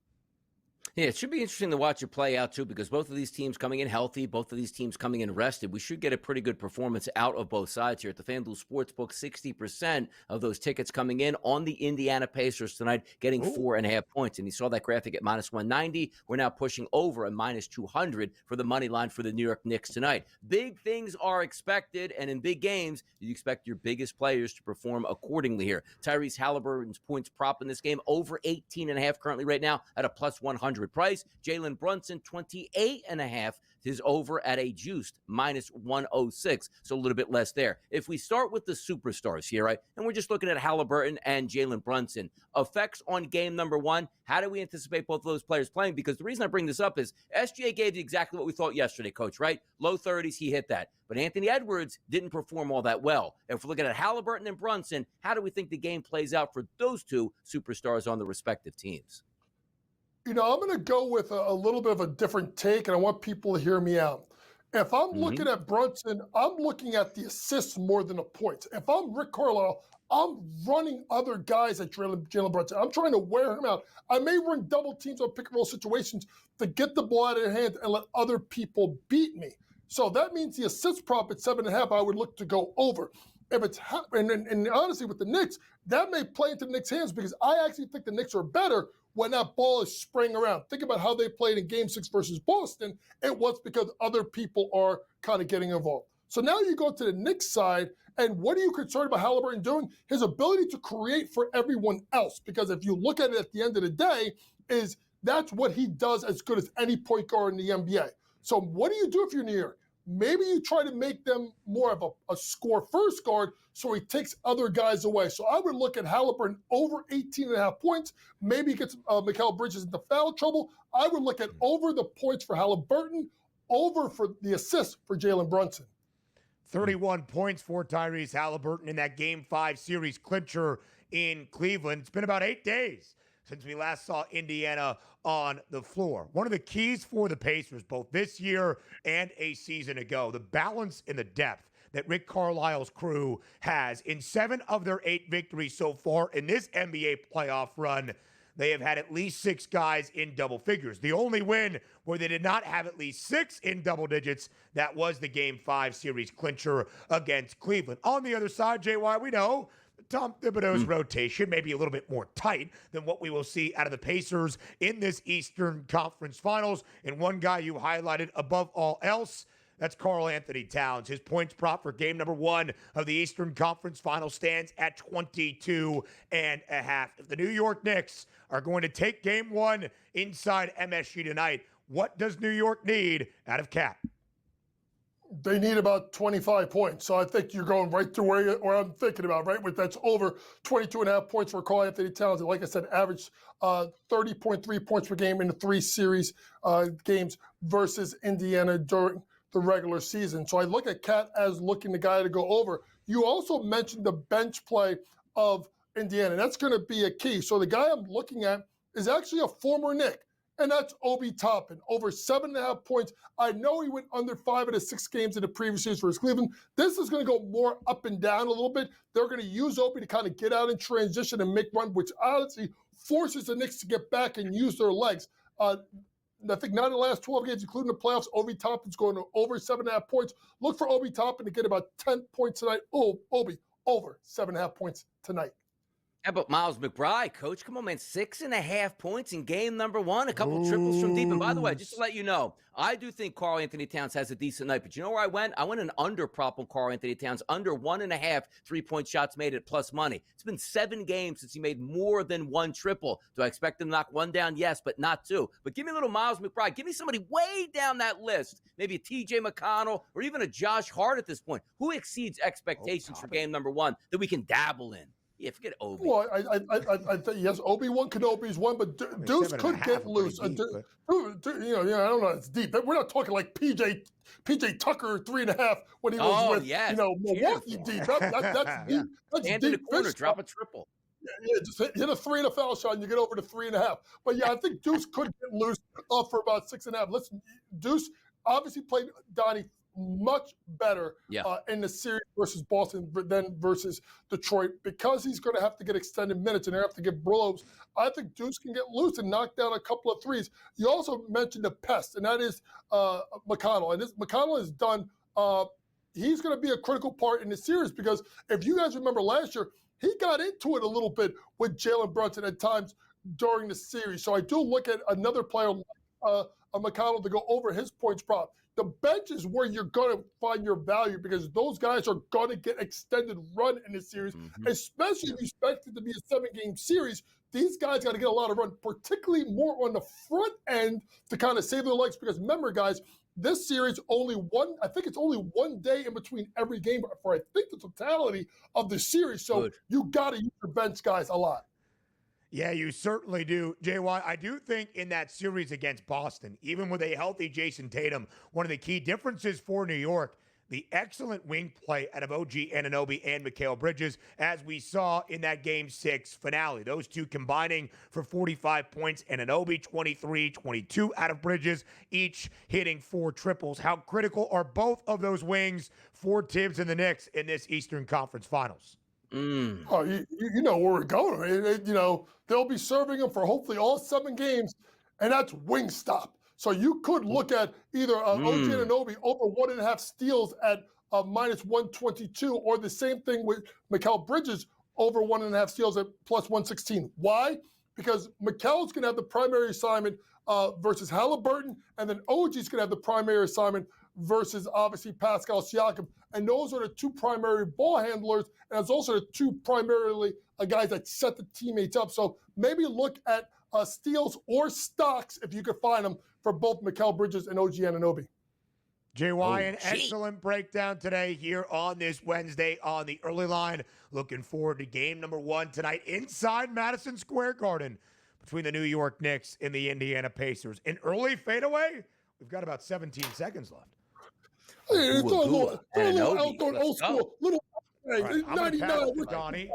Speaker 2: Yeah, it should be interesting to watch it play out, too, because both of these teams coming in healthy, both of these teams coming in rested. We should get a pretty good performance out of both sides here. At the FanDuel Sportsbook, 60% of those tickets coming in on the Indiana Pacers tonight, getting 4.5 points. And you saw that graphic at minus 190. We're now pushing over a minus 200 for the money line for the New York Knicks tonight. Big things are expected, and in big games, you expect your biggest players to perform accordingly here. Tyrese Halliburton's points prop in this game, over 18.5 currently right now at a plus 100 price. Jalen Brunson, 28.5 is over at a juiced minus 106, so a little bit less there. If we start with the superstars here, right, and we're just looking at Halliburton and Jalen Brunson, effects on game number 1, how do we anticipate both of those players playing? Because the reason I bring this up is SGA gave you exactly what we thought yesterday, Coach, right? Low 30s, he hit that. But Anthony Edwards didn't perform all that well. If we're looking at Halliburton and Brunson, how do we think the game plays out for those two superstars on the respective teams?
Speaker 11: I'm going to go with a little bit of a different take, and I want people to hear me out. If I'm looking at Brunson, I'm looking at the assists more than the points. If I'm Rick Carlisle, I'm running other guys at Jalen Brunson. I'm trying to wear him out. I may run double teams on pick-and-roll situations to get the ball out of their hands and let other people beat me. So that means the assist prop at 7.5, I would look to go over. If it's and honestly, with the Knicks, that may play into the Knicks' hands because I actually think the Knicks are better when that ball is spraying around. Think about how they played in Game 6 versus Boston. It was because other people are kind of getting involved. So now you go to the Knicks side, and what are you concerned about Halliburton doing? His ability to create for everyone else. Because if you look at it at the end of the day, that's what he does as good as any point guard in the NBA. So what do you do if you're New York? Maybe you try to make them more of a score-first guard so he takes other guys away. So I would look at Halliburton over 18.5 points. Maybe he gets Mikal Bridges into foul trouble. I would look at over the points for Halliburton, over for the assists for Jalen Brunson.
Speaker 1: 31 points for Tyrese Halliburton in that Game 5 series clincher in Cleveland. It's been about 8 days since we last saw Indiana on the floor. One of the keys for the Pacers, both this year and a season ago, the balance and the depth that Rick Carlisle's crew has. In 7 of their 8 victories so far in this NBA playoff run, they have had at least 6 guys in double figures. The only win where they did not have at least 6 in double digits, that was the Game 5 series clincher against Cleveland. On the other side, JY, we know Tom Thibodeau's rotation may be a little bit more tight than what we will see out of the Pacers in this Eastern Conference Finals. And one guy you highlighted above all else, that's Karl Anthony Towns. His points prop for game number 1 of the Eastern Conference Finals stands at 22.5. If the New York Knicks are going to take game 1 inside MSG tonight, what does New York need out of Cap?
Speaker 11: They need about 25 points. So I think you're going right to where I'm thinking about, right? That's over 22.5 points for Karl Anthony Towns. And like I said, averaged 30.3 points per game in the 3 series games versus Indiana during the regular season. So I look at Cat as looking the guy to go over. You also mentioned the bench play of Indiana. That's going to be a key. So the guy I'm looking at is actually a former Knick, and that's Obi Toppin. Over 7.5 points. I know he went under 5 of the 6 games in the previous series versus Cleveland. This is going to go more up and down a little bit. They're going to use Obi to kind of get out in transition and make run, which honestly forces the Knicks to get back and use their legs. I think 9 of the last 12 games, including the playoffs, Obi Toppin's going to over 7.5 points. Look for Obi Toppin to get about 10 points tonight. Oh, Obi, over 7.5 points tonight.
Speaker 2: How about Miles McBride, Coach? Come on, man. 6.5 points in game number 1. A couple triples from deep. And by the way, just to let you know, I do think Karl Anthony Towns has a decent night. But you know where I went? I went an under prop on Karl Anthony Towns. Under 1.5 3-point shots made at plus money. It's been 7 games since he made more than 1 triple. Do I expect him to knock 1 down? Yes, but not 2. But give me a little Miles McBride. Give me somebody way down that list. Maybe a TJ McConnell or even a Josh Hart at this point. Who exceeds expectations for game number 1 that we can dabble in? Yeah, forget Obi.
Speaker 11: Well, I think yes, Obi-Wan Kenobi's one, but Deuce could get loose. Deep, I don't know. It's deep. We're not talking like PJ Tucker 3.5 when he was with Milwaukee deep. That's deep. That's
Speaker 2: Stand
Speaker 11: deep.
Speaker 2: in the corner, drop a triple.
Speaker 11: Yeah, just hit a 3 and a foul shot, and you get over to 3.5. But yeah, I think Deuce could get loose for about 6.5. Listen, Deuce obviously played Donnie much better in the series versus Boston than versus Detroit because he's going to have to get extended minutes and they have to get blows. I think Deuce can get loose and knock down a couple of threes. You also mentioned the pest, and that is McConnell. And McConnell is done. He's going to be a critical part in the series because if you guys remember last year, he got into it a little bit with Jalen Brunson at times during the series. So I do look at another player like McConnell to go over his points prop. The bench is where you're going to find your value because those guys are going to get extended run in this series, especially if you expect it to be a 7-game series. These guys got to get a lot of run, particularly more on the front end to kind of save their legs because remember, guys, this series I think it's only 1 day in between every game for I think the totality of the series. So you got to use your bench guys a lot.
Speaker 1: Yeah, you certainly do, JY. I do think in that series against Boston, even with a healthy Jason Tatum, one of the key differences for New York, the excellent wing play out of OG Anunoby and Mikal Bridges, as we saw in that Game 6 finale. Those two combining for 45 points, Anunoby 23, 22 out of Bridges, each hitting 4 triples. How critical are both of those wings for Tibbs and the Knicks in this Eastern Conference Finals?
Speaker 11: Oh, you know where we're going. They'll be serving them for hopefully all 7 games, and that's Wingstop. So you could look at either OG Anunoby over 1.5 steals at minus 122, or the same thing with Mikal Bridges over 1.5 steals at plus 116. Why? Because Mikal's going to have the primary assignment versus Halliburton, and then OG's going to have the primary assignment versus obviously Pascal Siakam. And those are the 2 primary ball handlers, and it's also the 2 primarily guys that set the teammates up. So maybe look at steals or stocks if you could find them for both Mikal Bridges and OG Anunoby.
Speaker 1: JY, an excellent breakdown today here on this Wednesday on the early line. Looking forward to game number 1 tonight inside Madison Square Garden between the New York Knicks and the Indiana Pacers. An early fadeaway? We've got about 17 seconds left.
Speaker 11: Hey, it's all a little outdoor, old school. Little, hey,
Speaker 1: right,
Speaker 11: 99.
Speaker 1: Donnie.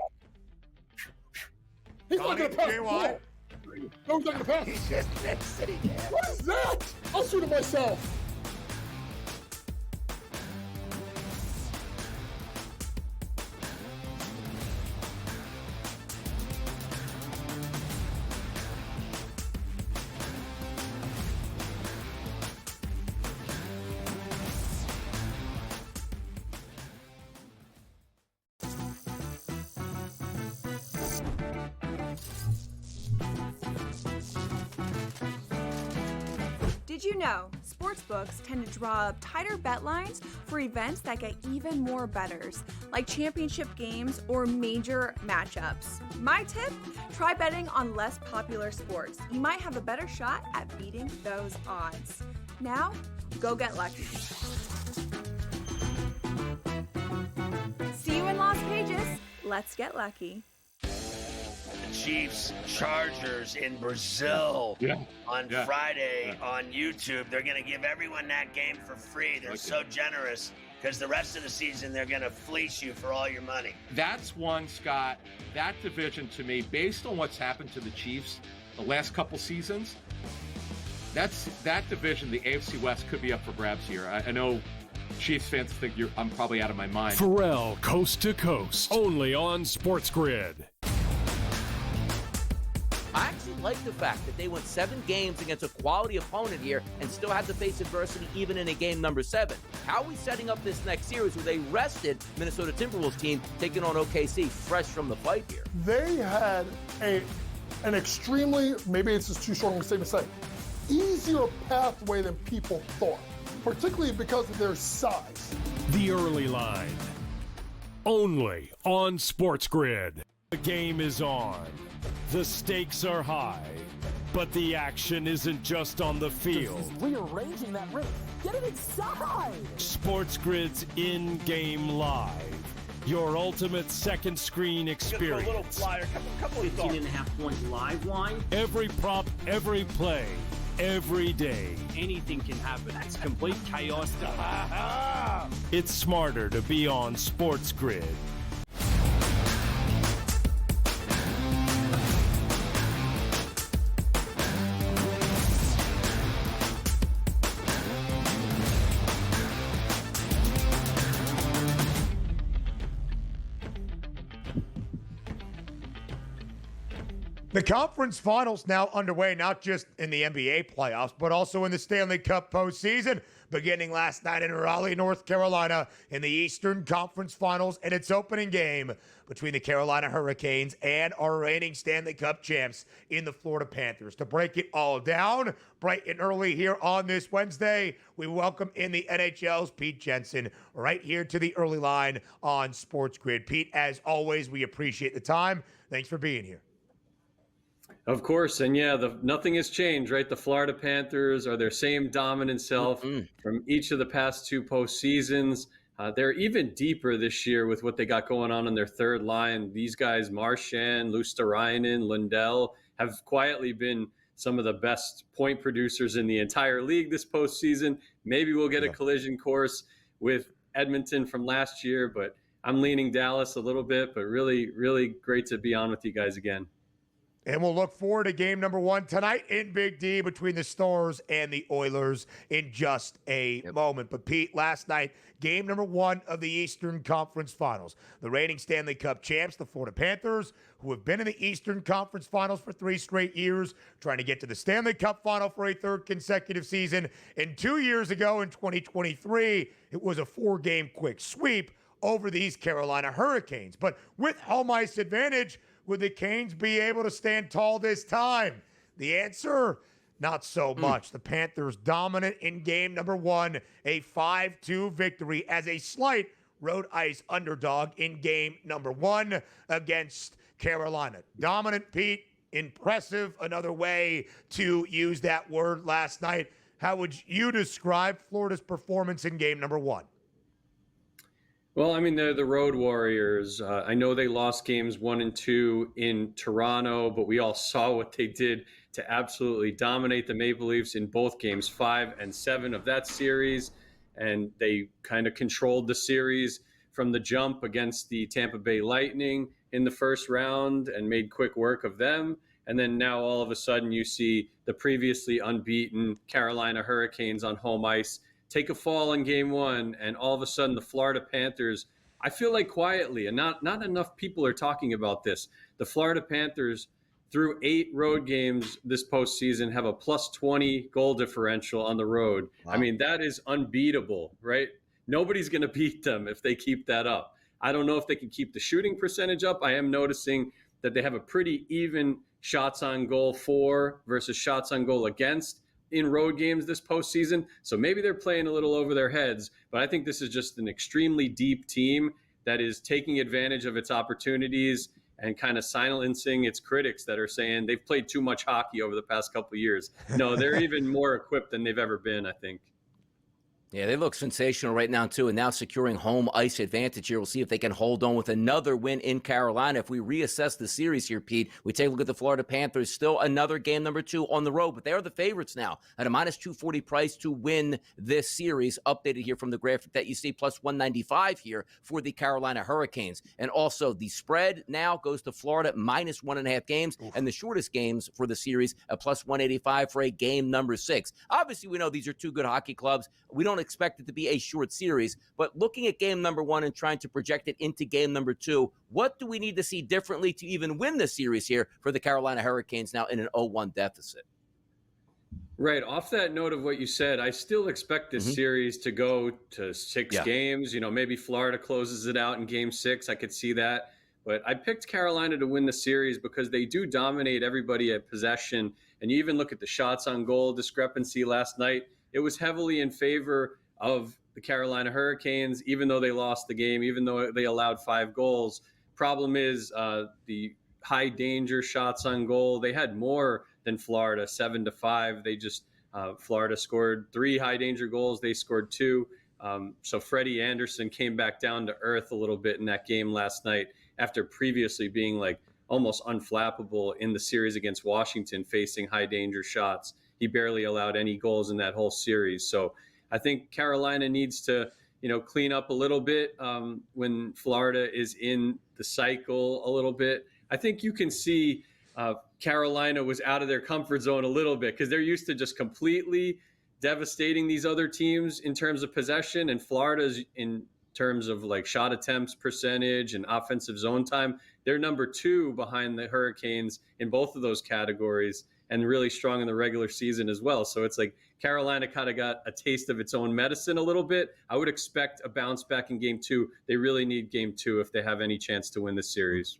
Speaker 11: He's not going to pass.
Speaker 1: JY.
Speaker 11: No, he's not going to pass.
Speaker 1: He's just sitting there.
Speaker 11: What is that? I'll shoot it myself.
Speaker 10: Did you know sportsbooks tend to draw up tighter bet lines for events that get even more bettors, like championship games or major matchups? My tip, try betting on less popular sports. You might have a better shot at beating those odds. Now, go get lucky. See you in Las Vegas. Let's get lucky.
Speaker 15: The Chiefs Chargers in Brazil on Friday on YouTube. They're going to give everyone that game for free. They're so generous because the rest of the season they're going to fleece you for all your money.
Speaker 16: That's one, Scott. That division to me, based on what's happened to the Chiefs the last couple seasons, that division, the AFC West, could be up for grabs here. I know Chiefs fans think I'm probably out of my mind.
Speaker 6: Pharrell, Coast to Coast, only on SportsGrid.
Speaker 2: I actually like the fact that they went 7 games against a quality opponent here and still had to face adversity even in a game number 7. How are we setting up this next series where they rested Minnesota Timberwolves team taking on OKC fresh from the fight here?
Speaker 11: They had an extremely, maybe it's just too strong a statement to say, easier pathway than people thought, particularly because of their size.
Speaker 6: The early line, only on SportsGrid. The game is on. The stakes are high, but the action isn't just on the field.
Speaker 7: He's rearranging that roof. Get it inside!
Speaker 6: SportsGrid's in-game live. Your ultimate second screen experience.
Speaker 12: A little flyer, couple of
Speaker 8: 18.5 points live line.
Speaker 6: Every prop, every play, every day.
Speaker 12: Anything can happen. It's complete chaos.
Speaker 6: It's smarter to be on SportsGrid.
Speaker 1: The conference finals now underway, not just in the NBA playoffs, but also in the Stanley Cup postseason, beginning last night in Raleigh, North Carolina, in the Eastern Conference Finals, and its opening game between the Carolina Hurricanes and our reigning Stanley Cup champs in the Florida Panthers. To break it all down, bright and early here on this Wednesday, we welcome in the NHL's Pete Jensen right here to the early line on SportsGrid. Pete, as always, we appreciate the time. Thanks for being here.
Speaker 17: Of course, and yeah, nothing has changed, right? The Florida Panthers are their same dominant self from each of the past 2 postseasons. They're even deeper this year with what they got going on their third line. These guys, Marchand, Luosterainen, Lundell, have quietly been some of the best point producers in the entire league this postseason. Maybe we'll get a collision course with Edmonton from last year, but I'm leaning Dallas a little bit, but really, really great to be on with you guys again.
Speaker 1: And we'll look forward to game number 1 tonight in Big D between the Stars and the Oilers in just a moment. But Pete, last night, game number 1 of the Eastern Conference Finals. The reigning Stanley Cup champs, the Florida Panthers, who have been in the Eastern Conference Finals for 3 straight years, trying to get to the Stanley Cup Final for a 3rd consecutive season. And 2 years ago in 2023, it was a 4-game quick sweep over these Carolina Hurricanes. But with home ice advantage, would the Canes be able to stand tall this time? The answer, not so much. The Panthers dominant in game number 1, a 5-2 victory as a slight road ice underdog in game number 1 against Carolina. Dominant, Pete, impressive, another way to use that word last night. How would you describe Florida's performance in game number 1?
Speaker 17: Well, I mean, they're the road warriors. I know they lost games 1 and 2 in Toronto, but we all saw what they did to absolutely dominate the Maple Leafs in both games 5 and 7 of that series. And they kind of controlled the series from the jump against the Tampa Bay Lightning in the first round and made quick work of them. And then now all of a sudden you see the previously unbeaten Carolina Hurricanes on home ice take a fall in game 1, and all of a sudden the Florida Panthers, I feel like quietly, and not enough people are talking about this, the Florida Panthers through 8 road games this postseason have a +20 goal differential on the road. Wow. I mean, that is unbeatable, right? Nobody's going to beat them if they keep that up. I don't know if they can keep the shooting percentage up. I am noticing that they have a pretty even shots on goal for versus shots on goal against in road games this postseason. So maybe they're playing a little over their heads, but I think this is just an extremely deep team that is taking advantage of its opportunities and kind of silencing its critics that are saying they've played too much hockey over the past couple of years. No, they're even more equipped than they've ever been, I think.
Speaker 2: Yeah, they look sensational right now, too, and now securing home ice advantage here. We'll see if they can hold on with another win in Carolina. If we reassess the series here, Pete, we take a look at the Florida Panthers. Still another game number 2 on the road, but they are the favorites now at a minus 240 price to win this series. Updated here from the graphic that you see, plus 195 here for the Carolina Hurricanes. And also the spread now goes to Florida, minus 1.5 games, and the shortest games for the series at plus 185 for a game number 6. Obviously, we know these are two good hockey clubs. We don't expect it to be a short series, but looking at game number 1 and trying to project it into game number 2, what do we need to see differently to even win the series here for the Carolina Hurricanes now in an 0-1 deficit?
Speaker 17: Right. Off that note of what you said, I still expect this series to go to 6 games. You know, maybe Florida closes it out in game 6. I could see that. But I picked Carolina to win the series because they do dominate everybody at possession. And you even look at the shots on goal discrepancy last night. It was heavily in favor of the Carolina Hurricanes, even though they lost the game, even though they allowed 5 goals. Problem is the high danger shots on goal. They had more than Florida, 7-5. They just Florida scored 3 high danger goals. They scored 2. So Freddie Anderson came back down to earth a little bit in that game last night after previously being like almost unflappable in the series against Washington, facing high danger shots. He barely allowed any goals in that whole series. So I think Carolina needs to, clean up a little bit when Florida is in the cycle a little bit. I think you can see Carolina was out of their comfort zone a little bit because they're used to just completely devastating these other teams in terms of possession, and Florida's in terms of like shot attempts percentage and offensive zone time. They're number 2 behind the Hurricanes in both of those categories, and really strong in the regular season as well. So it's like Carolina kind of got a taste of its own medicine a little bit. I would expect a bounce back in game 2. They really need game 2 if they have any chance to win this series.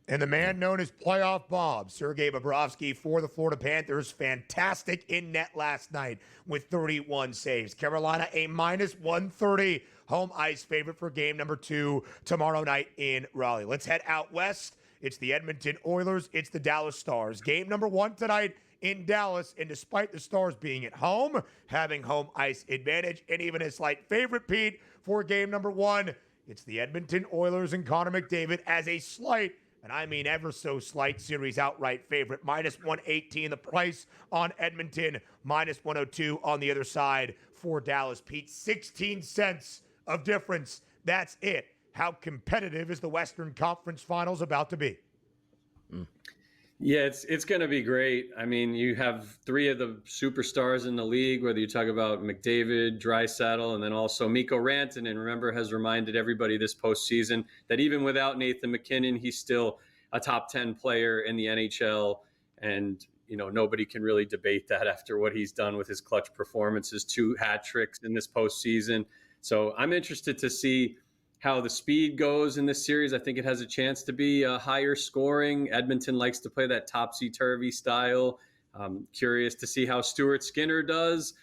Speaker 1: And the man known as Playoff Bob, Sergei Bobrovsky for the Florida Panthers, fantastic in net last night with 31 saves. Carolina a minus 130 home ice favorite for game number 2 tomorrow night in Raleigh. Let's head out west. It's the Edmonton Oilers. It's the Dallas Stars. Game number 1 tonight in Dallas. And despite the Stars being at home, having home ice advantage, and even a slight favorite, Pete, for game number 1, it's the Edmonton Oilers and Connor McDavid as a slight, and I mean ever so slight, series outright favorite. Minus 118 the price on Edmonton. Minus 102 on the other side for Dallas. Pete, 16 cents of difference. That's it. How competitive is the Western Conference Finals about to be?
Speaker 17: Yeah, it's going to be great. I mean, you have 3 of the superstars in the league, whether you talk about McDavid, Draisaitl, and then also Mikko Rantanen, remember, has reminded everybody this postseason that even without Nathan MacKinnon, he's still a top 10 player in the NHL. And, nobody can really debate that after what he's done with his clutch performances, 2 hat tricks in this postseason. So I'm interested to see how the speed goes in this series. I think it has a chance to be higher scoring. Edmonton likes to play that topsy-turvy style. Curious to see how Stuart Skinner does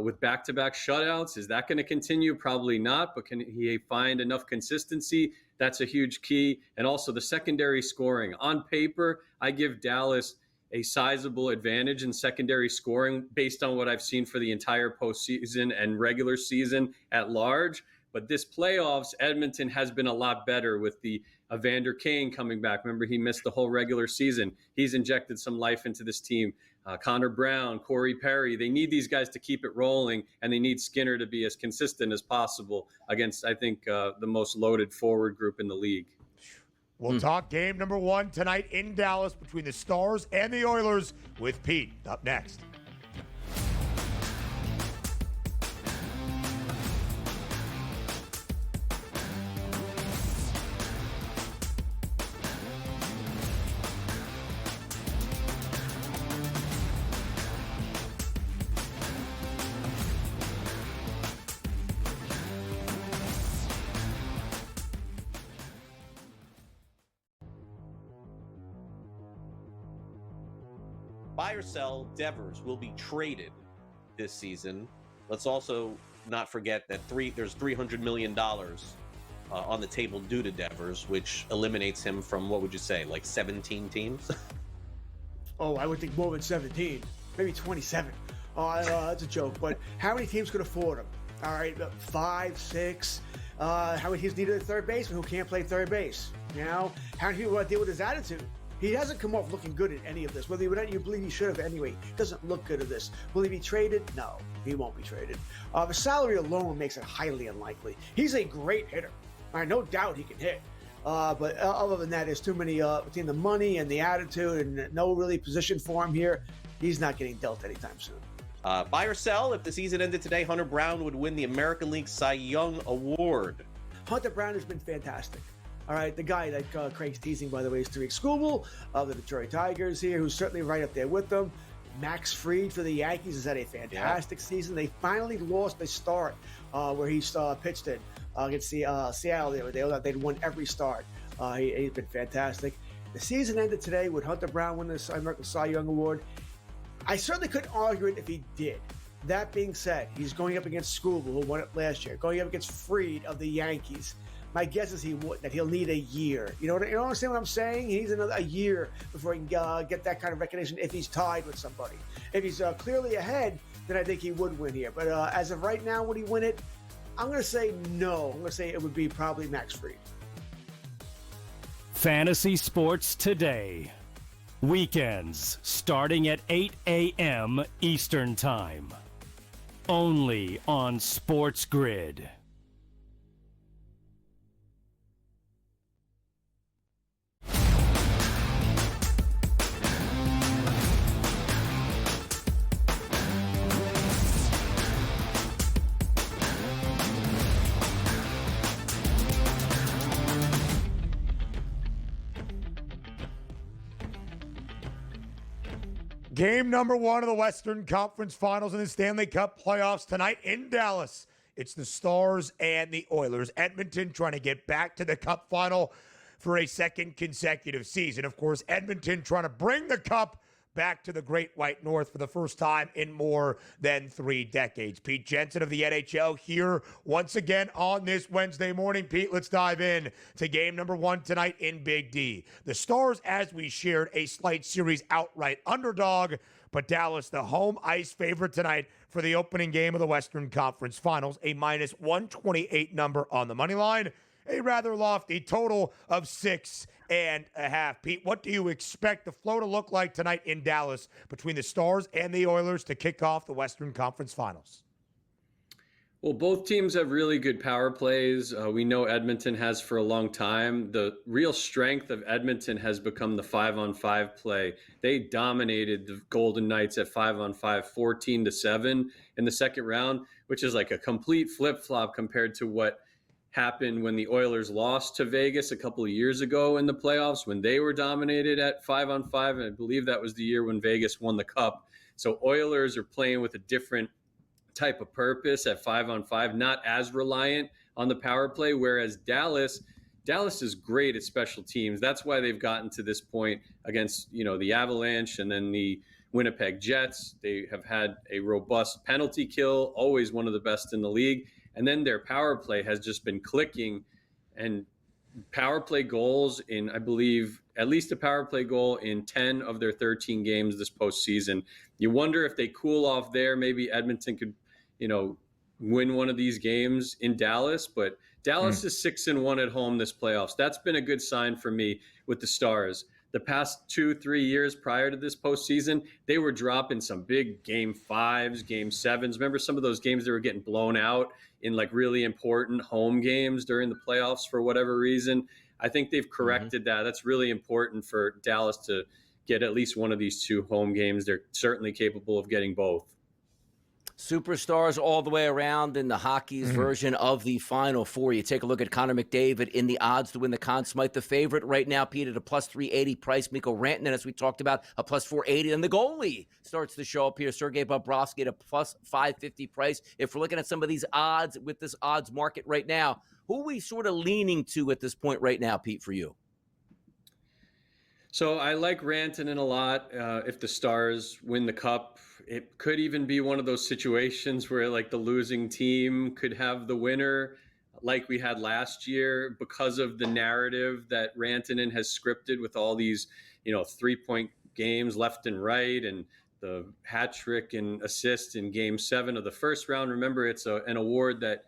Speaker 17: with back-to-back shutouts. Is that going to continue? Probably not, but can he find enough consistency? That's a huge key. And also the secondary scoring. On paper, I give Dallas a sizable advantage in secondary scoring based on what I've seen for the entire postseason and regular season at large. But this playoffs, Edmonton has been a lot better with the Evander Kane coming back. Remember, he missed the whole regular season. He's injected some life into this team. Connor Brown, Corey Perry, they need these guys to keep it rolling, and they need Skinner to be as consistent as possible against, I think, the most loaded forward group in the league.
Speaker 1: We'll talk game number 1 tonight in Dallas between the Stars and the Oilers with Pete up next.
Speaker 18: Buy or sell, Devers will be traded this season, let's also not forget that there's $300 million on the table due to Devers, which eliminates him from, what would you say, like 17 teams?
Speaker 19: Oh, I would think more than 17, maybe 27. That's a joke, but how many teams could afford him? All right, 5, 6. How many teams needed a third baseman who can't play third base? You know, how many people want to deal with his attitude? He hasn't come off looking good in any of this. Whether you believe he should have anyway, he doesn't look good at this. Will he be traded? No, he won't be traded. The salary alone makes it highly unlikely. He's a great hitter. All right, no doubt he can hit. But other than that, there's too many between the money and the attitude and no really position for him here. He's not getting dealt anytime soon.
Speaker 18: Buy or sell, if the season ended today, Hunter Brown would win the American League Cy Young Award.
Speaker 19: Hunter Brown has been fantastic. All right, the guy that Craig's teasing, by the way, is Tariq Skubal of the Detroit Tigers here, who's certainly right up there with them. Max Fried for the Yankees has had a fantastic season. They finally lost a start where he pitched in against Seattle the other day. They'd won every start. He's been fantastic. The season ended today. Would Hunter Brown win the American Cy Young Award? I certainly couldn't argue it if he did. That being said, he's going up against Skubal, who won it last year, going up against Fried of the Yankees. My guess is that he'll need a year. You understand what I'm saying? He needs a year before he can get that kind of recognition if he's tied with somebody. If he's clearly ahead, then I think he would win here. But as of right now, would he win it? I'm going to say no. I'm going to say it would be probably Max Fried.
Speaker 6: Fantasy Sports Today. Weekends starting at 8 a.m. Eastern Time. Only on SportsGrid.
Speaker 1: Game number 1 of the Western Conference Finals in the Stanley Cup playoffs tonight in Dallas. It's the Stars and the Oilers. Edmonton trying to get back to the Cup final for a second consecutive season. Of course, Edmonton trying to bring the Cup back to the Great White North for the first time in more than 3 decades. Pete Jensen of the NHL here once again on this Wednesday morning. Pete, let's dive in to game number 1 tonight in Big D. The Stars, as we shared, a slight series outright underdog, but Dallas, the home ice favorite tonight for the opening game of the Western Conference Finals, a minus 128 number on the money line, a rather lofty total of 6.5. Pete, what do you expect the flow to look like tonight in Dallas between the Stars and the Oilers to kick off the Western Conference Finals?
Speaker 17: Well, both teams have really good power plays. We know Edmonton has for a long time. The real strength of Edmonton has become the 5-on-5 play. They dominated the Golden Knights at 5-on-5, 14-7 in the second round, which is like a complete flip-flop compared to what happened when the Oilers lost to Vegas a couple of years ago in the playoffs when they were dominated at 5-on-5. And I believe that was the year when Vegas won the Cup. So Oilers are playing with a different type of purpose at 5-on-5, not as reliant on the power play, whereas Dallas is great at special teams. That's why they've gotten to this point against, the Avalanche and then the Winnipeg Jets. They have had a robust penalty kill, always one of the best in the league. And then their power play has just been clicking, and power play goals in, I believe, at least a power play goal in 10 of their 13 games this postseason. You wonder if they cool off there, maybe Edmonton could, win one of these games in Dallas. But Dallas is 6-1 at home this playoffs. That's been a good sign for me with the Stars. The past 2-3 years prior to this postseason, they were dropping some big game 5s, game 7s. Remember some of those games that were getting blown out in like really important home games during the playoffs for whatever reason? I think they've corrected that. That's really important for Dallas to get at least one of these 2 home games. They're certainly capable of getting both.
Speaker 2: Superstars all the way around in the hockey's version of the Final Four. You take a look at Connor McDavid in the odds to win the Conn Smythe. The favorite right now, Pete, at a plus 380 price. Mikko Rantanen, as we talked about, a plus 480. And the goalie starts to show up here. Sergei Bobrovsky at a plus 550 price. If we're looking at some of these odds with this odds market right now, who are we sort of leaning to at this point right now, Pete, for you?
Speaker 17: So I like Rantanen a lot. If the Stars win the Cup, it could even be one of those situations where like the losing team could have the winner, like we had last year, because of the narrative that Rantanen has scripted with all these, 3-point games left and right, and the hat trick and assist in Game 7 of the first round. Remember, it's an award that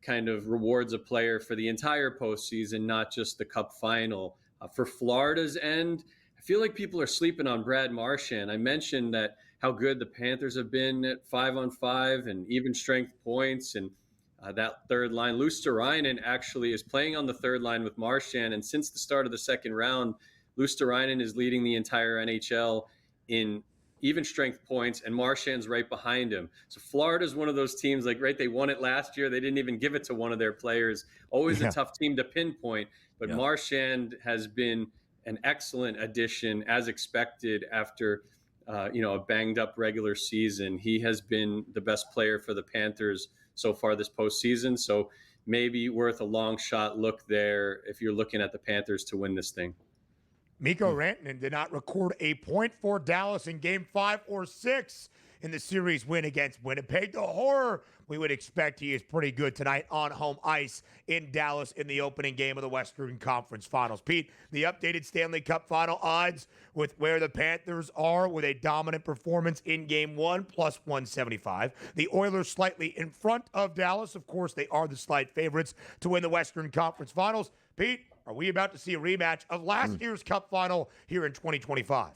Speaker 17: kind of rewards a player for the entire postseason, not just the Cup final. For Florida's end, I feel like people are sleeping on Brad Marchand. I mentioned that how good the Panthers have been at 5-on-5 and even strength points, and that third line. Luosterainen actually is playing on the third line with Marchand, and since the start of the second round, Luosterainen is leading the entire NHL in even strength points, and Marchand's right behind him. So Florida's one of those teams, they won it last year. They didn't even give it to one of their players. Always a tough team to pinpoint, but Marchand has been an excellent addition as expected after, a banged up regular season. He has been the best player for the Panthers so far this postseason. So maybe worth a long shot look there if you're looking at the Panthers to win this thing.
Speaker 1: Mikko Rantanen did not record a point for Dallas in Game 5 or 6 in the series win against Winnipeg. The horror we would expect. He is pretty good tonight on home ice in Dallas in the opening game of the Western Conference Finals. Pete, the updated Stanley Cup final odds with where the Panthers are with a dominant performance in Game 1, plus 175. The Oilers slightly in front of Dallas. Of course, they are the slight favorites to win the Western Conference Finals. Pete, are we about to see a rematch of last year's Cup final here in 2025?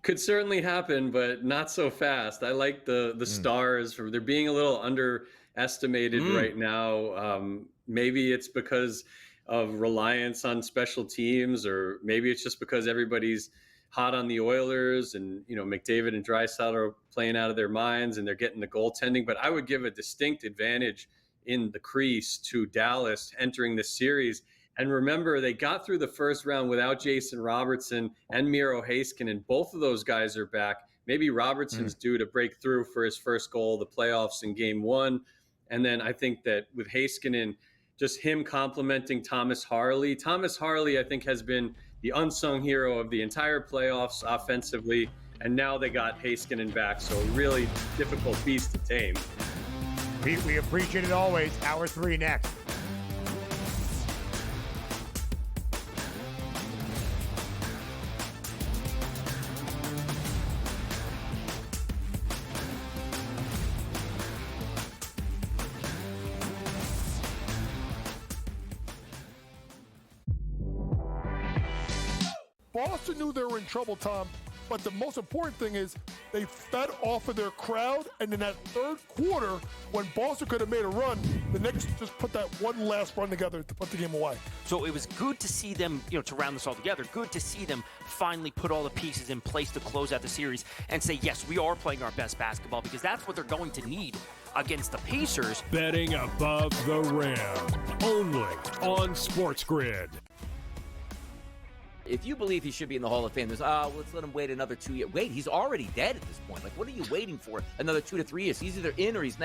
Speaker 17: Could certainly happen, but not so fast. I like the Stars. They're being a little underestimated right now. Maybe it's because of reliance on special teams, or maybe it's just because everybody's hot on the Oilers, and McDavid and Draisaitl are playing out of their minds, and they're getting the goaltending. But I would give a distinct advantage in the crease to Dallas entering the series. And remember, they got through the first round without Jason Robertson and Miro Heiskanen. Both of those guys are back. Maybe Robertson's due to break through for his first goal of the playoffs in Game 1. And then I think that with Heiskanen, just him complimenting Thomas Harley. Thomas Harley, I think, has been the unsung hero of the entire playoffs offensively. And now they got Heiskanen back. So a really difficult beast to tame.
Speaker 1: Pete, we appreciate it always. Hour 3 next.
Speaker 11: Boston knew they were in trouble, Tom, but the most important thing is they fed off of their crowd, and in that third quarter, when Boston could have made a run, the Knicks just put that one last run together to put the game away.
Speaker 12: So it was good to see them, to round this all together, good to see them finally put all the pieces in place to close out the series and say, yes, we are playing our best basketball, because that's what they're going to need against the Pacers.
Speaker 6: Betting above the rim, only on SportsGrid.
Speaker 2: If you believe he should be in the Hall of Fame, there's, let's let him wait another 2 years. Wait, he's already dead at this point. Like, what are you waiting for? Another 2 to 3 years. He's either in or he's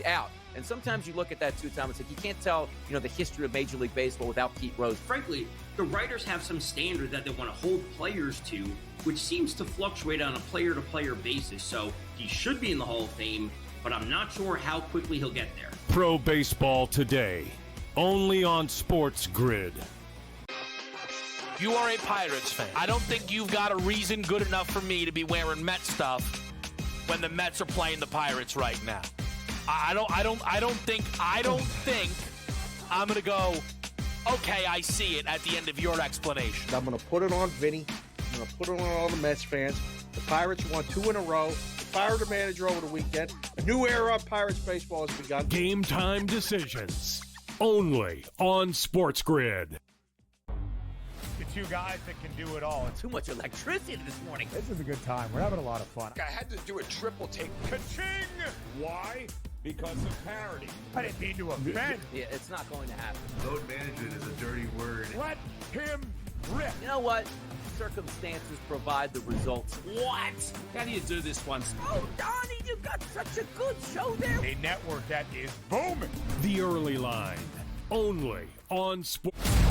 Speaker 2: out. And sometimes you look at that too, Tom. It's like you can't tell, the history of Major League Baseball without Pete Rose.
Speaker 8: Frankly, the writers have some standard that they want to hold players to, which seems to fluctuate on a player-to-player basis. So he should be in the Hall of Fame, but I'm not sure how quickly he'll get there.
Speaker 6: Pro Baseball Today, only on SportsGrid.
Speaker 13: You are a Pirates fan. I don't think you've got a reason good enough for me to be wearing Met stuff when the Mets are playing the Pirates right now. I don't think I'm gonna go, okay, I see it at the end of your explanation.
Speaker 14: I'm gonna put it on Vinny. I'm gonna put it on all the Mets fans. The Pirates won 2 in a row. Fired the manager over the weekend. A new era of Pirates baseball has begun.
Speaker 6: Game time decisions, only on SportsGrid.
Speaker 1: The two guys that can do it all.
Speaker 2: Too much electricity this morning.
Speaker 1: This is a good time. We're having a lot of fun.
Speaker 4: I had to do a triple take. Ka-ching! Why? Because of parity.
Speaker 1: I didn't mean to offend.
Speaker 2: Yeah, it's not going to happen.
Speaker 5: Load management is a dirty word.
Speaker 1: Let him rip.
Speaker 2: You know what? Circumstances provide the results.
Speaker 13: What? How do you do this once?
Speaker 2: Oh, Donnie, you've got such a good show there.
Speaker 1: A network that is booming.
Speaker 6: The Early Line, only on Sports.